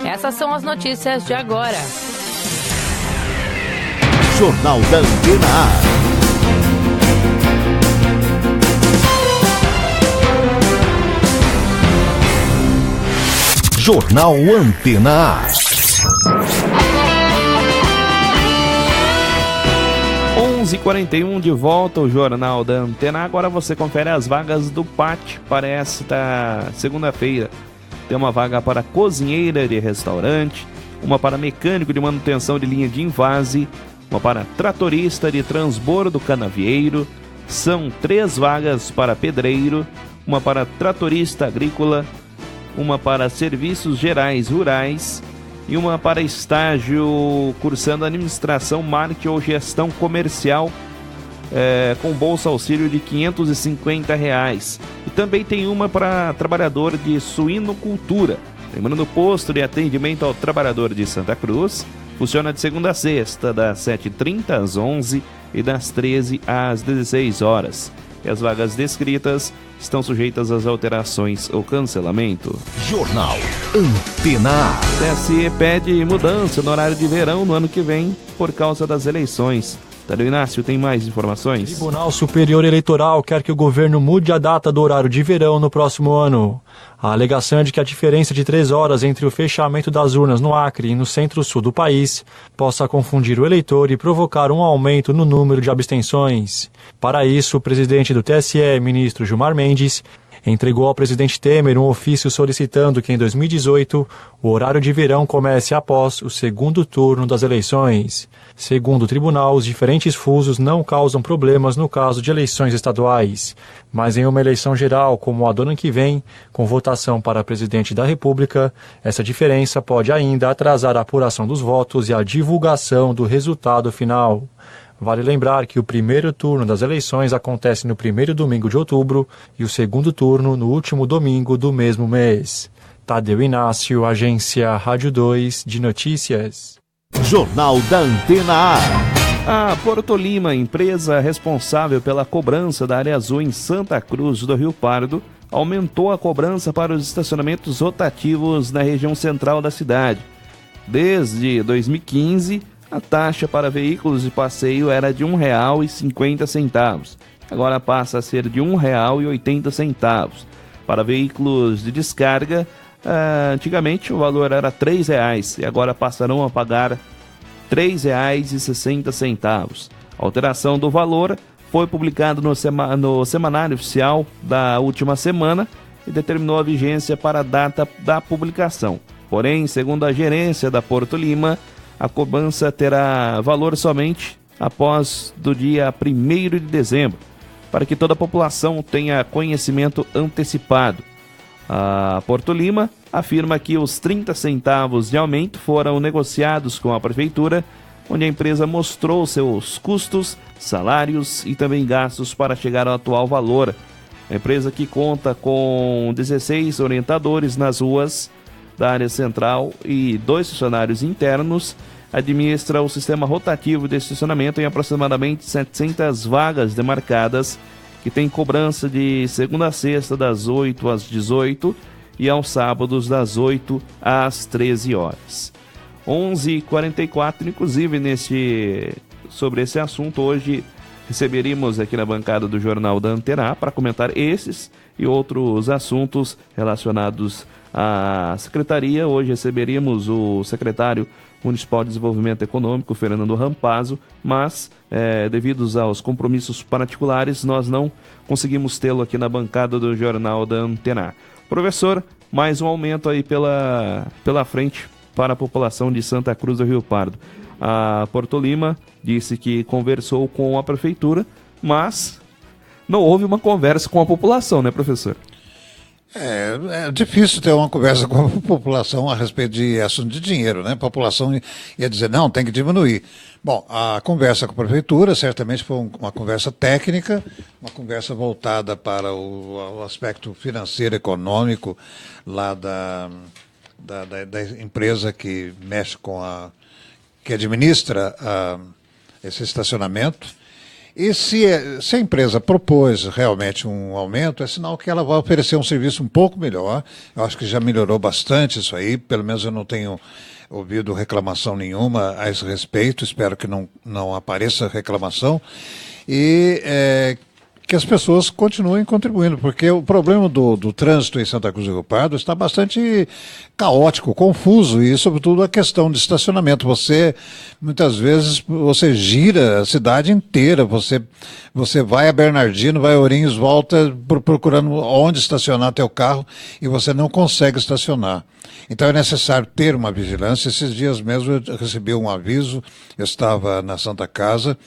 Essas são as notícias de agora. Jornal da Antena A. Jornal Antena A. 11h41 de volta ao Jornal da Antena. Agora você confere as vagas do PAT para esta segunda-feira. Tem uma vaga para cozinheira de restaurante, uma para mecânico de manutenção de linha de invase, uma para tratorista de transbordo canavieiro, são 3 vagas para pedreiro, uma para tratorista agrícola, uma para serviços gerais rurais e uma para estágio cursando administração, marketing ou gestão comercial com bolsa auxílio de R$ 550. E também tem uma para trabalhador de suinocultura. Lembrando, o posto de atendimento ao trabalhador de Santa Cruz funciona de segunda a sexta, das 7h30 às 11h e das 13 às 16 horas. E as vagas descritas estão sujeitas às alterações ou cancelamento. Jornal Antena. TSE pede mudança no horário de verão no ano que vem por causa das eleições. Tadeu Inácio tem mais informações. O Tribunal Superior Eleitoral quer que o governo mude a data do horário de verão no próximo ano. A alegação é de que a diferença de 3 horas entre o fechamento das urnas no Acre e no centro-sul do país possa confundir o eleitor e provocar um aumento no número de abstenções. Para isso, o presidente do TSE, ministro Gilmar Mendes, entregou ao presidente Temer um ofício solicitando que em 2018 o horário de verão comece após o segundo turno das eleições. Segundo o tribunal, os diferentes fusos não causam problemas no caso de eleições estaduais, mas em uma eleição geral, como a do ano que vem, com votação para presidente da República, essa diferença pode ainda atrasar a apuração dos votos e a divulgação do resultado final. Vale lembrar que o primeiro turno das eleições acontece no primeiro domingo de outubro e o segundo turno no último domingo do mesmo mês. Tadeu Inácio, Agência Rádio 2 de Notícias. Jornal da Antena A. A Porto Lima, empresa responsável pela cobrança da área azul em Santa Cruz do Rio Pardo, aumentou a cobrança para os estacionamentos rotativos na região central da cidade. Desde 2015, a taxa para veículos de passeio era de R$ 1,50. Agora passa a ser de R$ 1,80. Para veículos de descarga, antigamente o valor era R$ 3,00 e agora passarão a pagar R$ 3,60. A alteração do valor foi publicado no Semanário Oficial da última semana e determinou a vigência para a data da publicação. Porém, segundo a gerência da Porto Lima, a cobrança terá valor somente após do dia 1º de dezembro, para que toda a população tenha conhecimento antecipado. A Porto Lima afirma que os 30 centavos de aumento foram negociados com a Prefeitura, onde a empresa mostrou seus custos, salários e também gastos para chegar ao atual valor. A empresa, que conta com 16 orientadores nas ruas da área central e 2 funcionários internos, administra o sistema rotativo de estacionamento em aproximadamente 700 vagas demarcadas, que tem cobrança de segunda a sexta das 8 às 18 e aos sábados das 8 às 13 horas. 11h44, inclusive sobre esse assunto, hoje receberíamos aqui na bancada do Jornal da Antena para comentar esses e outros assuntos relacionados à secretaria. Hoje receberíamos o secretário Municipal de Desenvolvimento Econômico, Fernando Rampazzo, mas devido aos compromissos particulares, nós não conseguimos tê-lo aqui na bancada do Jornal da Antena. Professor, mais um aumento aí pela frente para a população de Santa Cruz do Rio Pardo. A Porto Lima disse que conversou com a Prefeitura, mas não houve uma conversa com a população, né, professor? É difícil ter uma conversa com a população a respeito de assunto de dinheiro, né? A população ia dizer, não, tem que diminuir. Bom, a conversa com a Prefeitura certamente foi uma conversa técnica, uma conversa voltada para o aspecto financeiro, econômico, lá da empresa que mexe que administra esse estacionamento. E se a empresa propôs realmente um aumento, é sinal que ela vai oferecer um serviço um pouco melhor. Eu acho que já melhorou bastante isso aí, pelo menos eu não tenho ouvido reclamação nenhuma a esse respeito, espero que não apareça reclamação. E que as pessoas continuem contribuindo, porque o problema do trânsito em Santa Cruz do Rio Pardo está bastante caótico, confuso, e sobretudo a questão de estacionamento. Muitas vezes, você gira a cidade inteira, você vai a Bernardino, vai a Ourinhos, volta procurando onde estacionar teu carro, e você não consegue estacionar. Então é necessário ter uma vigilância. Esses dias mesmo eu recebi um aviso, eu estava na Santa Casa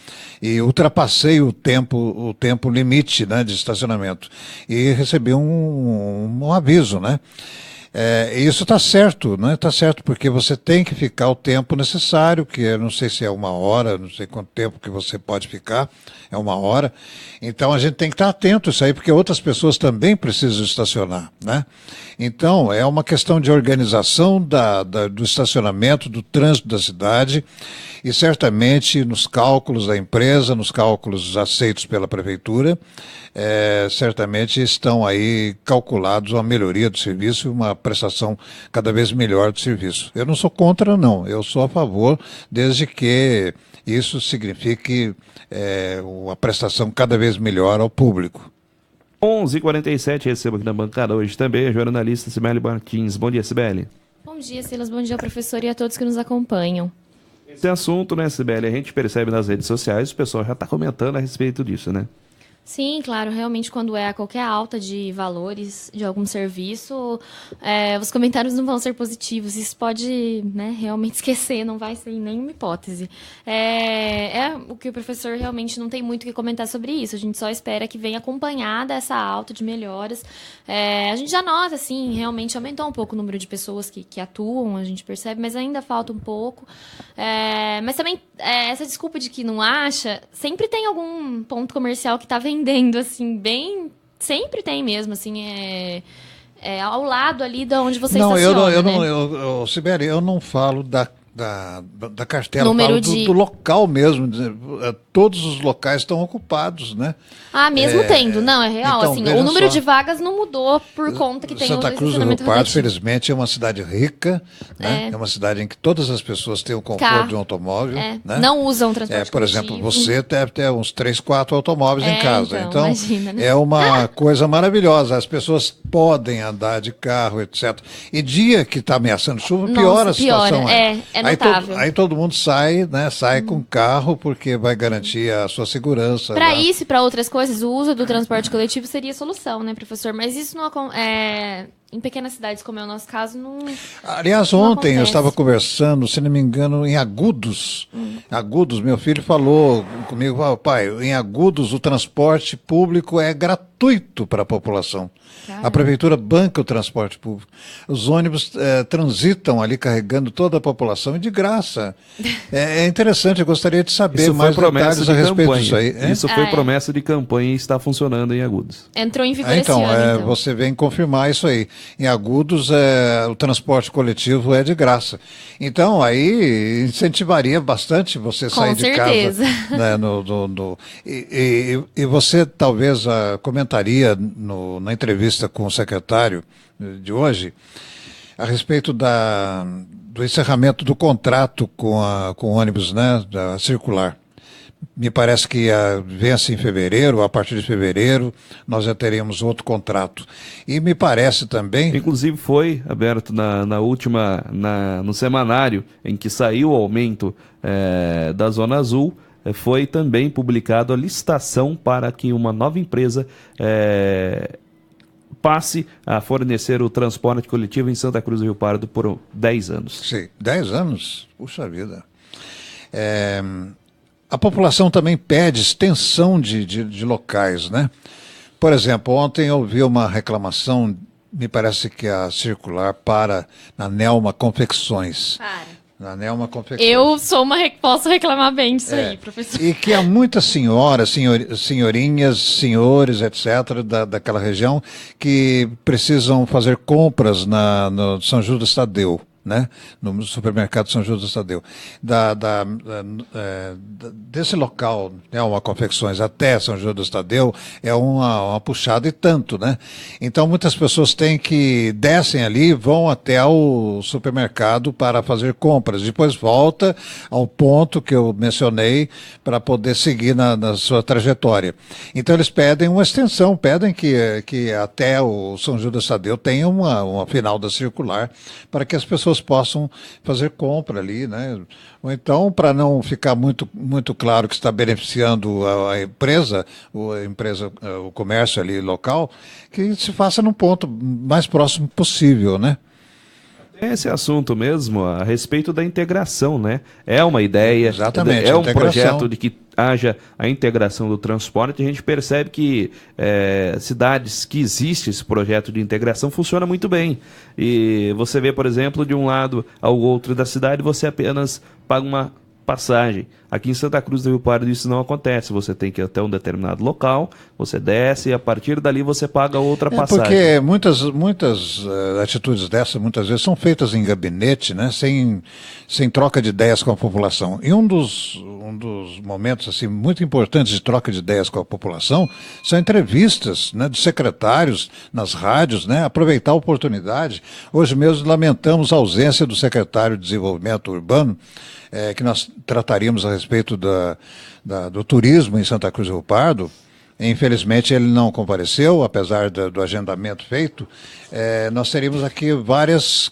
e ultrapassei o tempo limite, né, de estacionamento, e recebi um aviso, né? Isso está certo, né? Está certo, porque você tem que ficar o tempo necessário, que eu não sei se é 1 hora, não sei quanto tempo que você pode ficar, é 1 hora. Então a gente tem que estar atento a isso aí, porque outras pessoas também precisam estacionar, né? Então é uma questão de organização do estacionamento, do trânsito da cidade, e certamente nos cálculos da empresa, nos cálculos aceitos pela prefeitura, certamente estão aí calculados uma melhoria do serviço e uma prestação cada vez melhor do serviço. Eu não sou contra, não. Eu sou a favor, desde que isso signifique uma prestação cada vez melhor ao público. 11h47, recebo aqui na bancada hoje também a jornalista Sibeli Martins. Bom dia, Sibeli. Bom dia, Silas. Bom dia, professor, e a todos que nos acompanham. Esse assunto, né, Sibeli, a gente percebe nas redes sociais, o pessoal já está comentando a respeito disso, né? Sim, claro, realmente quando é qualquer alta de valores de algum serviço, os comentários não vão ser positivos, isso pode, né, realmente esquecer, não vai ser em nenhuma hipótese. O que o professor realmente não tem muito o que comentar sobre isso, a gente só espera que venha acompanhada essa alta de melhoras. A gente já nota, assim, realmente aumentou um pouco o número de pessoas que atuam, a gente percebe, mas ainda falta um pouco. Mas também, essa desculpa de que não acha, sempre tem algum ponto comercial que está vendendo, assim, bem... Sempre tem mesmo, assim, ao lado ali de onde você estaciona, Sibeli, eu não falo da cartela, número eu falo do local mesmo. Todos os locais estão ocupados, né? Mesmo tendo, não, é real, então, assim, o número de vagas não mudou por conta que tem Santa o Cruz do Rio estacionamento Pardo, relativo. felizmente, é uma cidade rica, né? É uma cidade em que todas as pessoas têm o conforto de um automóvel, né? Não usam transporte por exemplo, você deve ter uns 3, 4 automóveis em casa, então imagina, né? é uma coisa maravilhosa, as pessoas podem andar de carro, etc. E dia que está ameaçando chuva, piora a situação. É notável. Aí todo mundo sai, né? Sai com carro, porque vai garantir a sua segurança. Para isso e para outras coisas, o uso do transporte coletivo seria a solução, né, professor? Mas isso não em pequenas cidades, como é o nosso caso, não. Aliás, ontem eu estava conversando, se não me engano, em Agudos. Agudos, meu filho falou comigo, pai, em Agudos o transporte público é gratuito para a população. A prefeitura banca o transporte público. Os ônibus transitam ali carregando toda a população e de graça. É interessante, eu gostaria de saber mais detalhes a respeito disso aí. Isso foi promessa de campanha e está funcionando em Agudos. Entrou em vigor esse ano, então. Você vem confirmar isso aí. Em Agudos, o transporte coletivo é de graça. Então, aí incentivaria bastante você sair de casa. Né, e você talvez comentaria na entrevista com o secretário de hoje a respeito do encerramento do contrato com o ônibus, né, da circular. Me parece que vence em fevereiro, a partir de fevereiro nós já teremos outro contrato. E me parece também... Inclusive foi aberto no semanário em que saiu o aumento da Zona Azul, foi também publicado a licitação para que uma nova empresa passe a fornecer o transporte coletivo em Santa Cruz do Rio Pardo por 10 anos. Sim, 10 anos? Puxa vida. A população também pede extensão de locais, né? Por exemplo, ontem eu vi uma reclamação, me parece que a circular na Nelma Confecções. Na Nelma Confecções. Eu posso reclamar bem disso aí, professor. E que há muitas senhoras, senhorinhas, senhores, etc., daquela região, que precisam fazer compras no São Judas Tadeu, né? No supermercado São Judas Tadeu. Desse local, né, uma Confecções até São Judas Tadeu, é uma puxada e tanto, né? Então muitas pessoas descem ali, vão até o supermercado para fazer compras, depois volta ao ponto que eu mencionei para poder seguir na sua trajetória. Então eles pedem uma extensão, pedem que até o São Judas Tadeu tenha uma final da circular para que as pessoas possam fazer compra ali, né? Ou então, para não ficar muito, muito claro que está beneficiando a empresa, o comércio ali local, que se faça num ponto mais próximo possível, né? Esse assunto mesmo, a respeito da integração, né? É uma ideia, exatamente, é um projeto de que haja a integração do transporte. A gente percebe que cidades que existe esse projeto de integração funciona muito bem. E você vê, por exemplo, de um lado ao outro da cidade, você apenas paga uma passagem. Aqui em Santa Cruz do Rio Pardo isso não acontece. Você tem que ir até um determinado local, você desce e a partir dali você paga outra passagem. Porque muitas atitudes dessas, muitas vezes, são feitas em gabinete, né, sem troca de ideias com a população. E um dos momentos assim, muito importantes de troca de ideias com a população são entrevistas, né, de secretários nas rádios, né, aproveitar a oportunidade. Hoje mesmo lamentamos a ausência do secretário de Desenvolvimento Urbano, que nós trataríamos a respeito do turismo em Santa Cruz do Rio Pardo. Infelizmente ele não compareceu, apesar do agendamento feito. Nós teríamos aqui vários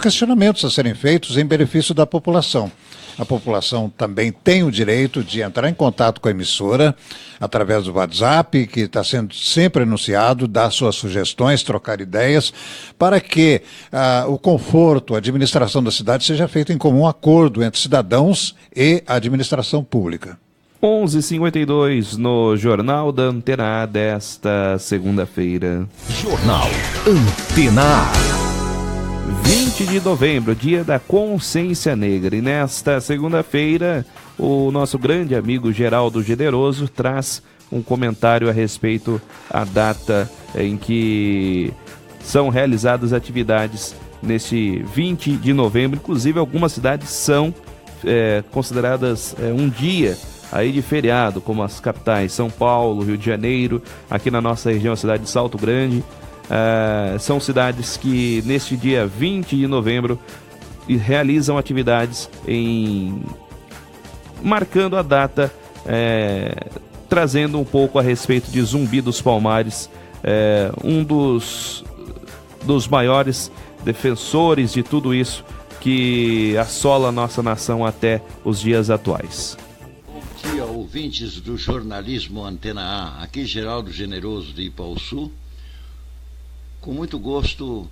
questionamentos a serem feitos em benefício da população. A população também tem o direito de entrar em contato com a emissora através do WhatsApp, que está sendo sempre anunciado, dar suas sugestões, trocar ideias, para que o conforto, a administração da cidade seja feito em comum acordo entre cidadãos e a administração pública. 11h52 no Jornal da Antena A desta segunda-feira. Jornal Antena A. 20 de novembro, dia da Consciência Negra. E nesta segunda-feira, o nosso grande amigo Geraldo Generoso traz um comentário a respeito à data em que são realizadas atividades neste 20 de novembro. Inclusive, algumas cidades são consideradas um dia aí de feriado, como as capitais São Paulo, Rio de Janeiro, aqui na nossa região, a cidade de Salto Grande. São cidades que neste dia 20 de novembro realizam atividades marcando a data, trazendo um pouco a respeito de Zumbi dos Palmares, um dos maiores defensores de tudo isso que assola a nossa nação até os dias atuais. Bom dia, ouvintes do jornalismo Antena A. Aqui Geraldo Generoso de Ipaussu, com muito gosto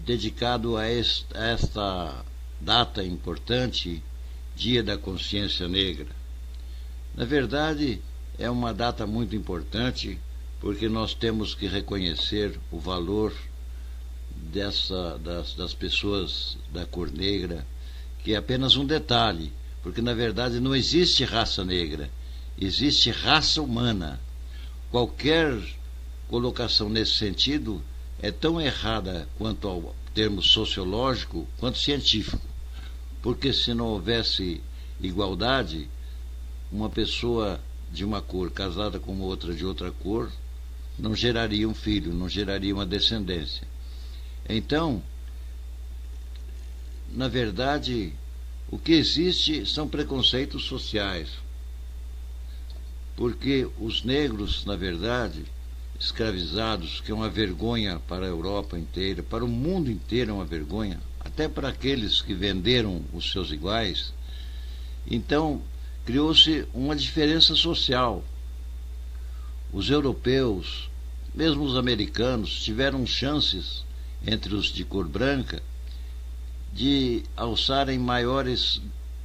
dedicado a esta data importante, Dia da Consciência Negra. Na verdade, é uma data muito importante porque nós temos que reconhecer o valor das pessoas da cor negra, que é apenas um detalhe, porque na verdade não existe raça negra, existe raça humana. Qualquer colocação nesse sentido é tão errada quanto ao termo sociológico quanto científico, porque se não houvesse igualdade, uma pessoa de uma cor casada com outra de outra cor não geraria um filho, não geraria uma descendência. Então, na verdade, o que existe são preconceitos sociais, porque os negros, na verdade, escravizados, que é uma vergonha para a Europa inteira, para o mundo inteiro é uma vergonha, até para aqueles que venderam os seus iguais. Então, criou-se uma diferença social. Os europeus, mesmo os americanos, tiveram chances, entre os de cor branca, de alçarem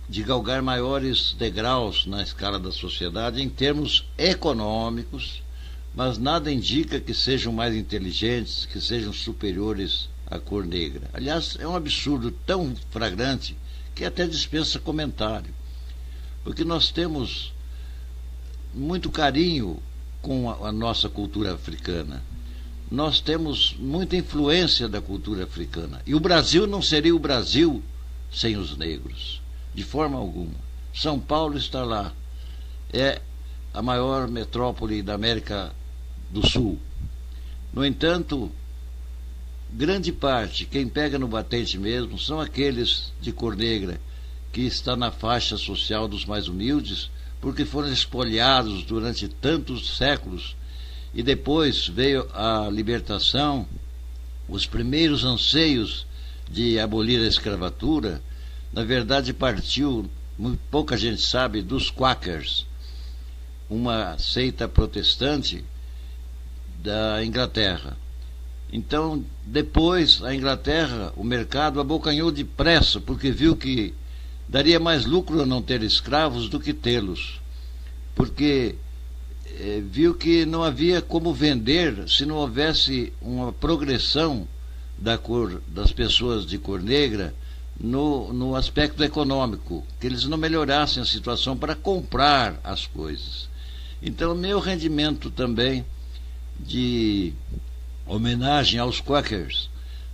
de galgar maiores degraus na escala da sociedade em termos econômicos, mas nada indica que sejam mais inteligentes, que sejam superiores à cor negra. Aliás, é um absurdo tão flagrante que até dispensa comentário, porque nós temos muito carinho com a nossa cultura africana. Nós temos muita influência da cultura africana. E o Brasil não seria o Brasil sem os negros, de forma alguma. São Paulo está lá. É a maior metrópole da América do Sul. No entanto, grande parte, quem pega no batente mesmo, são aqueles de cor negra, que está na faixa social dos mais humildes, porque foram espoliados durante tantos séculos, e depois veio a libertação, os primeiros anseios de abolir a escravatura, na verdade partiu, pouca gente sabe, dos Quakers, uma seita protestante da Inglaterra. Então, depois, a Inglaterra, o mercado abocanhou depressa, porque viu que daria mais lucro a não ter escravos do que tê-los. Porque viu que não havia como vender se não houvesse uma progressão da cor das pessoas de cor negra no aspecto econômico, que eles não melhorassem a situação para comprar as coisas. Então, meu rendimento também de homenagem aos Quakers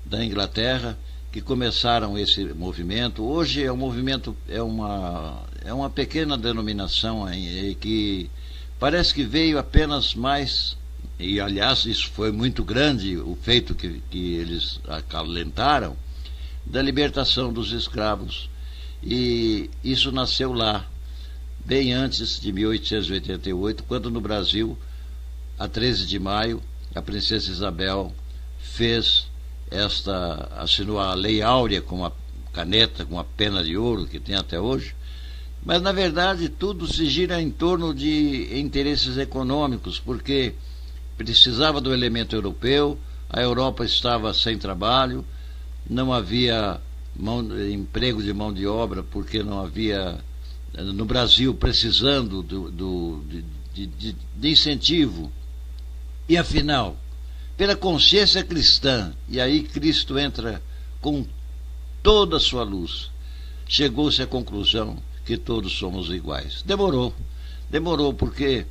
da Inglaterra, que começaram esse movimento. Hoje é um movimento, é uma pequena denominação que parece que veio apenas mais, e aliás isso foi muito grande, o feito que eles acalentaram, da libertação dos escravos. E isso nasceu lá, bem antes de 1888, quando no Brasil, a 13 de maio, a princesa Isabel assinou a Lei Áurea com uma caneta, com uma pena de ouro que tem até hoje. Mas, na verdade, tudo se gira em torno de interesses econômicos, porque precisava do elemento europeu, a Europa estava sem trabalho, não havia emprego de mão de obra, porque não havia, no Brasil, precisando de incentivo. E, afinal, pela consciência cristã, e aí Cristo entra com toda a sua luz, chegou-se à conclusão que todos somos iguais. Demorou porque,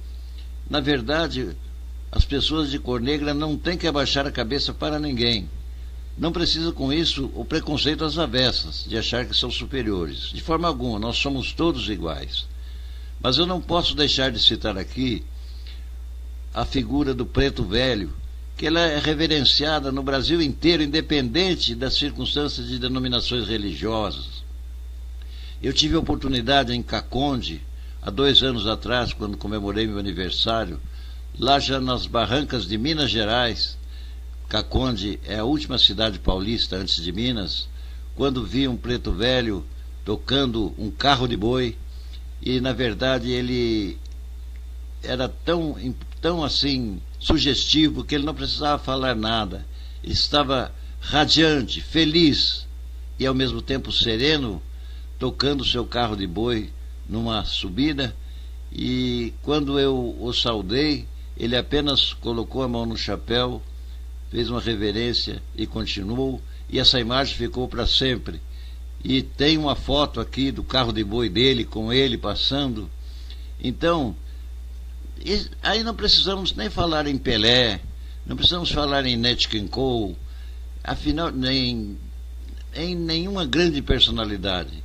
na verdade, as pessoas de cor negra não têm que abaixar a cabeça para ninguém. Não precisa com isso o preconceito às avessas, de achar que são superiores. De forma alguma, nós somos todos iguais. Mas eu não posso deixar de citar aqui a figura do preto velho, que ela é reverenciada no Brasil inteiro, independente das circunstâncias de denominações religiosas. Eu tive a oportunidade em Caconde, há 2 anos atrás, quando comemorei meu aniversário, lá já nas barrancas de Minas Gerais. Caconde é a última cidade paulista antes de Minas, quando vi um preto velho tocando um carro de boi, e na verdade ele era tão assim sugestivo que ele não precisava falar nada. Ele estava radiante, feliz e ao mesmo tempo sereno, tocando seu carro de boi numa subida, e quando eu o saudei, ele apenas colocou a mão no chapéu, fez uma reverência e continuou, e essa imagem ficou para sempre. E tem uma foto aqui do carro de boi dele, com ele passando. Então, aí não precisamos nem falar em Pelé, não precisamos falar em Nat King Cole, afinal, nem em nenhuma grande personalidade.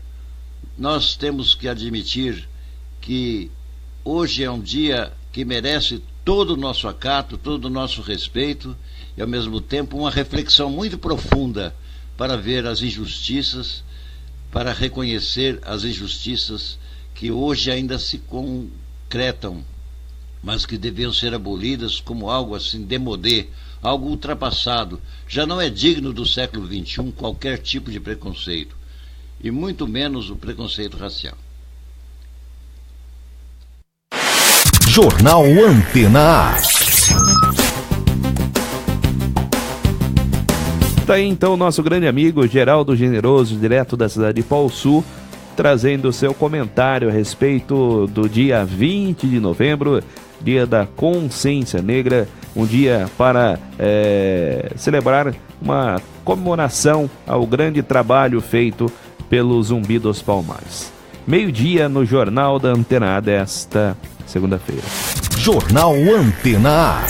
Nós temos que admitir que hoje é um dia que merece todo o nosso acato, todo o nosso respeito, e ao mesmo tempo uma reflexão muito profunda para ver as injustiças, para reconhecer as injustiças que hoje ainda se concretam, mas que deviam ser abolidas como algo assim démodé, algo ultrapassado. Já não é digno do século XXI qualquer tipo de preconceito, e muito menos o preconceito racial. Jornal Antena A. Tá aí então o nosso grande amigo Geraldo Generoso, direto da cidade de Pau Sul, trazendo o seu comentário a respeito do dia 20 de novembro, dia da Consciência Negra, um dia para celebrar uma comemoração ao grande trabalho feito pelo Zumbi dos Palmares. 12:00 no Jornal da Antena A desta segunda-feira. Jornal Antena A.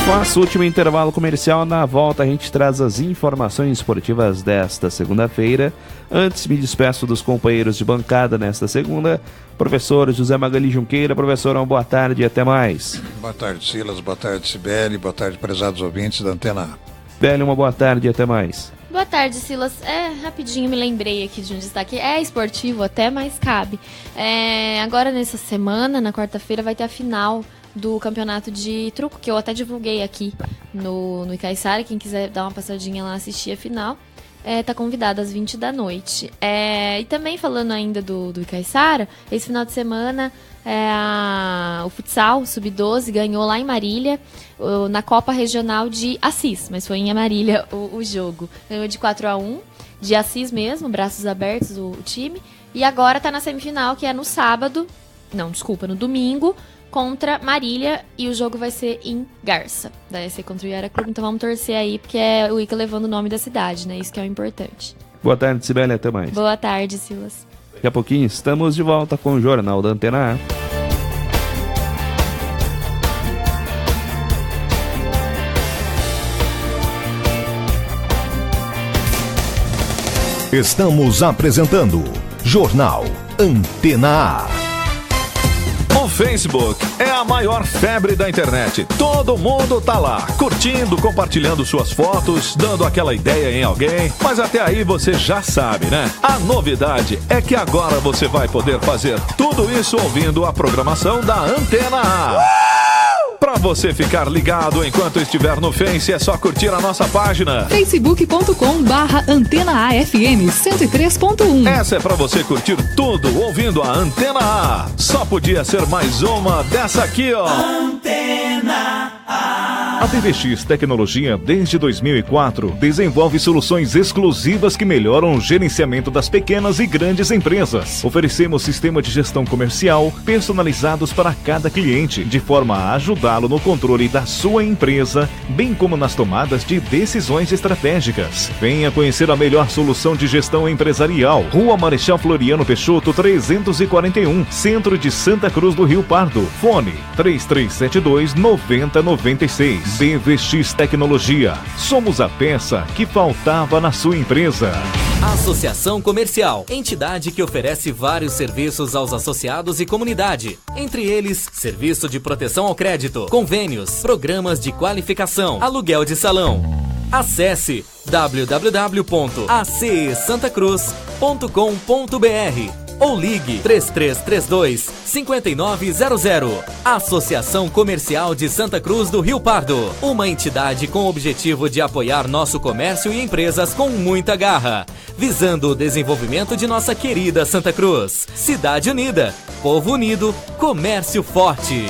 Nosso último intervalo comercial. Na volta a gente traz as informações esportivas desta segunda-feira. Antes, me despeço dos companheiros de bancada nesta segunda. Professor José Magali Junqueira. Professor, uma boa tarde e até mais. Boa tarde, Silas. Boa tarde, Cibele. Boa tarde, prezados ouvintes da Antena A. Cibele, uma boa tarde e até mais. Boa tarde, Silas. Rapidinho me lembrei aqui de um destaque. É esportivo até, mas cabe. Agora nessa semana, na quarta-feira, vai ter a final do campeonato de truco, que eu até divulguei aqui no Icaiçara. Quem quiser dar uma passadinha lá, assistir a final. tá convidado às 20 da noite. E também falando ainda do Icaiçara, esse final de semana o futsal Sub-12 ganhou lá em Marília, na Copa Regional de Assis, mas foi em Marília o jogo. Ganhou de 4-1, de Assis mesmo, braços abertos o time. E agora tá na semifinal, que é no no domingo, contra Marília, e o jogo vai ser em Garça, vai ser contra o Iara Clube, então vamos torcer aí, porque é o Ica levando o nome da cidade, né? Isso que é o importante. Boa tarde, Sibeli, até mais. Boa tarde, Silas. Daqui a pouquinho estamos de volta com o Jornal da Antena A. Estamos apresentando Jornal Antena A. O Facebook é a maior febre da internet. Todo mundo tá lá, curtindo, compartilhando suas fotos, dando aquela ideia em alguém. Mas até aí você já sabe, né? A novidade é que agora você vai poder fazer tudo isso ouvindo a programação da Antena A. Pra você ficar ligado enquanto estiver no Face, é só curtir a nossa página facebook.com/AntenaAFM 103.1. Essa é pra você curtir tudo ouvindo a Antena A. Só podia ser mais uma dessa aqui, ó. Antena A. A PVX Tecnologia, desde 2004, desenvolve soluções exclusivas que melhoram o gerenciamento das pequenas e grandes empresas. Oferecemos sistema de gestão comercial personalizados para cada cliente, de forma a ajudá-lo no controle da sua empresa, bem como nas tomadas de decisões estratégicas. Venha conhecer a melhor solução de gestão empresarial. Rua Marechal Floriano Peixoto, 341, Centro de Santa Cruz do Rio Pardo. Fone 3372-9096. PVX Tecnologia. Somos a peça que faltava na sua empresa. Associação Comercial, entidade que oferece vários serviços aos associados e comunidade. Entre eles, serviço de proteção ao crédito, convênios, programas de qualificação, aluguel de salão. Acesse www.acesantacruz.com.br ou ligue 3332-5900. Associação Comercial de Santa Cruz do Rio Pardo. Uma entidade com o objetivo de apoiar nosso comércio e empresas com muita garra, visando o desenvolvimento de nossa querida Santa Cruz. Cidade unida, povo unido, comércio forte.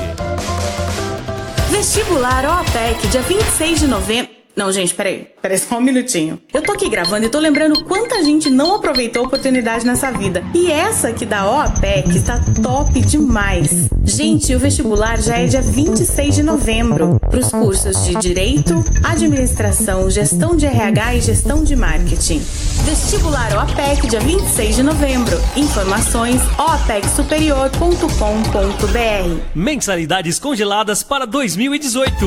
Vestibular OAPEC, dia 26 de novembro. Não, gente, peraí só um minutinho. Eu tô aqui gravando e tô lembrando quanta gente não aproveitou a oportunidade nessa vida. E essa aqui da OAPEC está top demais. Gente, o vestibular já é dia 26 de novembro. Para os cursos de Direito, Administração, Gestão de RH e Gestão de Marketing. Vestibular OAPEC, dia 26 de novembro. Informações oapecsuperior.com.br. Mensalidades congeladas para 2018.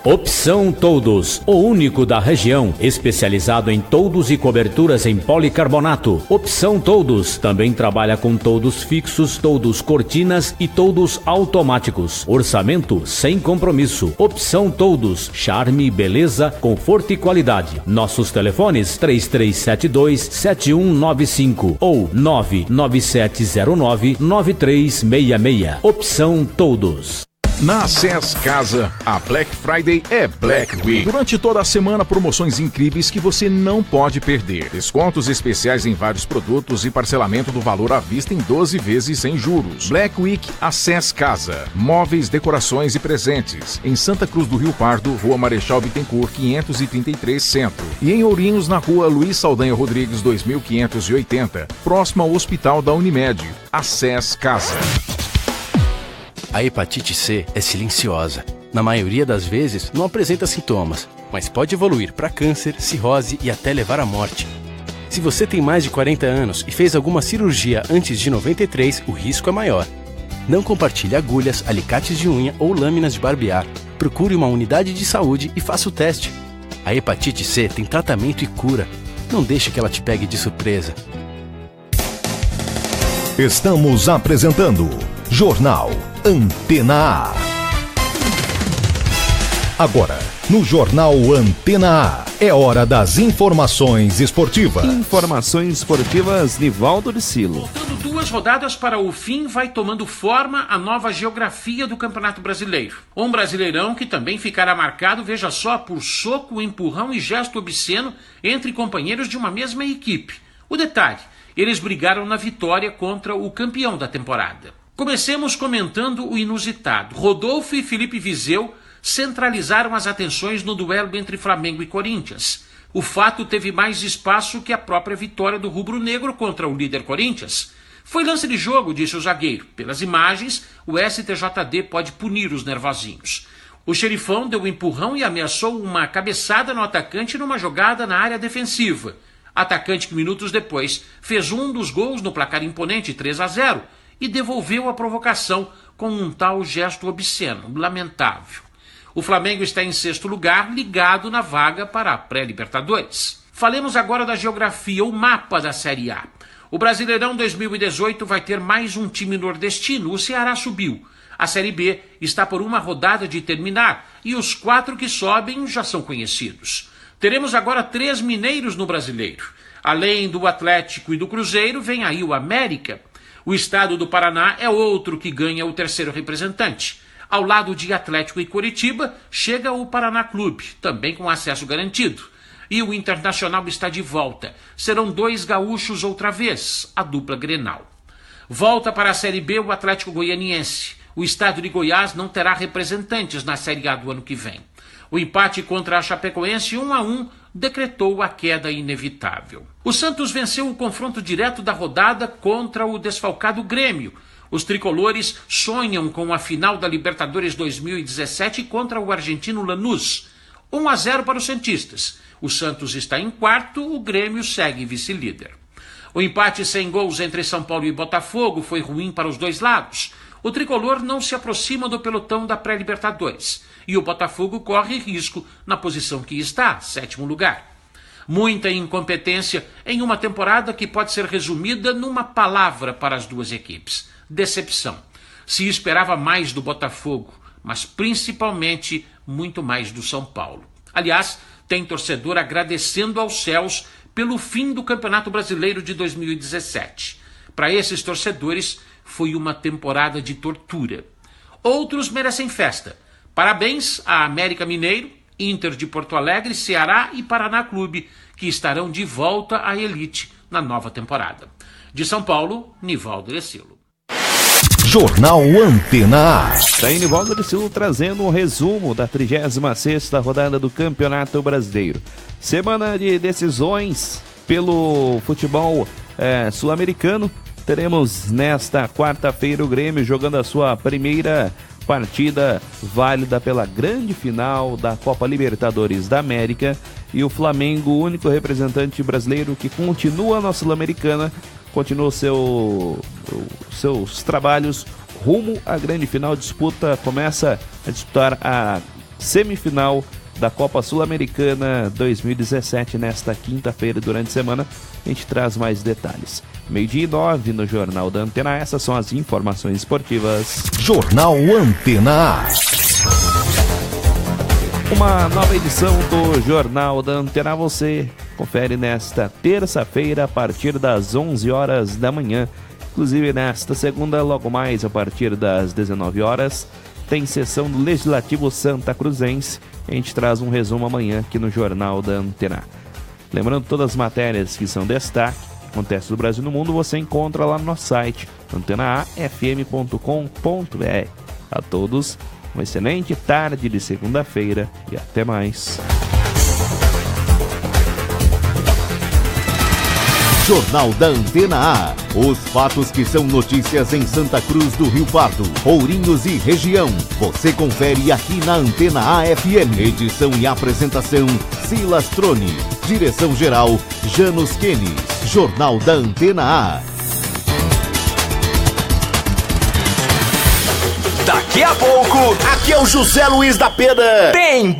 Opção Toldos, o único da região, especializado em toldos e coberturas em policarbonato. Opção Toldos também trabalha com toldos fixos, toldos cortinas e toldos automáticos. Orçamento sem compromisso. Opção Toldos, charme, beleza, conforto e qualidade. Nossos telefones 3372-7195 ou 99709-9366. Opção Toldos. Na SES Casa, a Black Friday é Black Week. Durante toda a semana, promoções incríveis que você não pode perder. Descontos especiais em vários produtos e parcelamento do valor à vista em 12 vezes sem juros. Black Week, a SES Casa. Móveis, decorações e presentes. Em Santa Cruz do Rio Pardo, Rua Marechal Bittencourt, 533 Centro. E em Ourinhos, na Rua Luiz Saldanha Rodrigues, 2580. Próximo ao Hospital da Unimed. A SES Casa. A hepatite C é silenciosa. Na maioria das vezes, não apresenta sintomas, mas pode evoluir para câncer, cirrose e até levar à morte. Se você tem mais de 40 anos e fez alguma cirurgia antes de 93, o risco é maior. Não compartilhe agulhas, alicates de unha ou lâminas de barbear. Procure uma unidade de saúde e faça o teste. A hepatite C tem tratamento e cura. Não deixe que ela te pegue de surpresa. Estamos apresentando Jornal Antena A. Agora, no Jornal Antena A. É hora das informações esportivas. Informações esportivas, Nivaldo de Silo. Faltando 2 rodadas para o fim, vai tomando forma a nova geografia do Campeonato Brasileiro. Um Brasileirão que também ficará marcado, veja só, por soco, empurrão e gesto obsceno entre companheiros de uma mesma equipe. O detalhe, eles brigaram na vitória contra o campeão da temporada. Comecemos comentando o inusitado. Rodolfo e Felipe Vizeu centralizaram as atenções no duelo entre Flamengo e Corinthians. O fato teve mais espaço que a própria vitória do rubro-negro contra o líder Corinthians. Foi lance de jogo, disse o zagueiro. Pelas imagens, o STJD pode punir os nervosinhos. O xerifão deu um empurrão e ameaçou uma cabeçada no atacante numa jogada na área defensiva. Atacante que minutos depois fez um dos gols no placar imponente 3-0 e devolveu a provocação com um tal gesto obsceno, lamentável. O Flamengo está em 6º lugar, ligado na vaga para a pré-Libertadores. Falemos agora da geografia, o mapa da Série A. O Brasileirão 2018 vai ter mais um time nordestino, o Ceará subiu. A Série B está por uma rodada de terminar e os 4 que sobem já são conhecidos. Teremos agora 3 mineiros no Brasileiro. Além do Atlético e do Cruzeiro, vem aí o América. O estado do Paraná é outro que ganha o 3º representante. Ao lado de Atlético e Coritiba, chega o Paraná Clube, também com acesso garantido. E o Internacional está de volta. Serão 2 gaúchos outra vez, a dupla Grenal. Volta para a Série B o Atlético Goianiense. O estado de Goiás não terá representantes na Série A do ano que vem. O empate contra a Chapecoense 1-1 decretou a queda inevitável. O Santos venceu o confronto direto da rodada contra o desfalcado Grêmio. Os tricolores sonham com a final da Libertadores 2017 contra o argentino Lanús. 1-0 para os santistas. O Santos está em 4º, o Grêmio segue vice-líder. O empate sem gols entre São Paulo e Botafogo foi ruim para os dois lados. O tricolor não se aproxima do pelotão da pré-Libertadores. E o Botafogo corre risco na posição que está, 7º lugar. Muita incompetência em uma temporada que pode ser resumida numa palavra para as duas equipes: decepção. Se esperava mais do Botafogo, mas principalmente muito mais do São Paulo. Aliás, tem torcedor agradecendo aos céus pelo fim do Campeonato Brasileiro de 2017. Para esses torcedores, foi uma temporada de tortura. Outros merecem festa. Parabéns a América Mineiro, Inter de Porto Alegre, Ceará e Paraná Clube, que estarão de volta à elite na nova temporada. De São Paulo, Nivaldo de Silo. Jornal Antena A. Está aí Nivaldo de Silo trazendo um resumo da 36ª rodada do Campeonato Brasileiro. Semana de decisões pelo futebol sul-americano. Teremos nesta quarta-feira o Grêmio jogando a sua primeira partida válida pela grande final da Copa Libertadores da América, e o Flamengo, o único representante brasileiro que continua na Sul-Americana, continua seus trabalhos rumo à grande final. Começa a disputar a semifinal da Copa Sul-Americana 2017 nesta quinta-feira. Durante a semana a gente traz mais detalhes. 12:09 no Jornal da Antena. Essas são as informações esportivas. Jornal Antena A. Uma nova edição do Jornal da Antena você confere nesta terça-feira a partir das 11 horas da manhã. Inclusive nesta segunda, logo mais a partir das 19 horas, tem sessão do Legislativo Santa Cruzense. A gente traz um resumo amanhã aqui no Jornal da Antena. Lembrando, todas as matérias que são destaque, acontece no Brasil e no mundo, você encontra lá no nosso site, antenaafm.com.br. A todos, uma excelente tarde de segunda-feira e até mais. Jornal da Antena A. Os fatos que são notícias em Santa Cruz do Rio Pardo, Ourinhos e região. Você confere aqui na Antena A FM. Edição e apresentação, Silas Troni. Direção-geral, Janos Kenis. Jornal da Antena A. Daqui a pouco, aqui é o José Luiz da Peda. Tem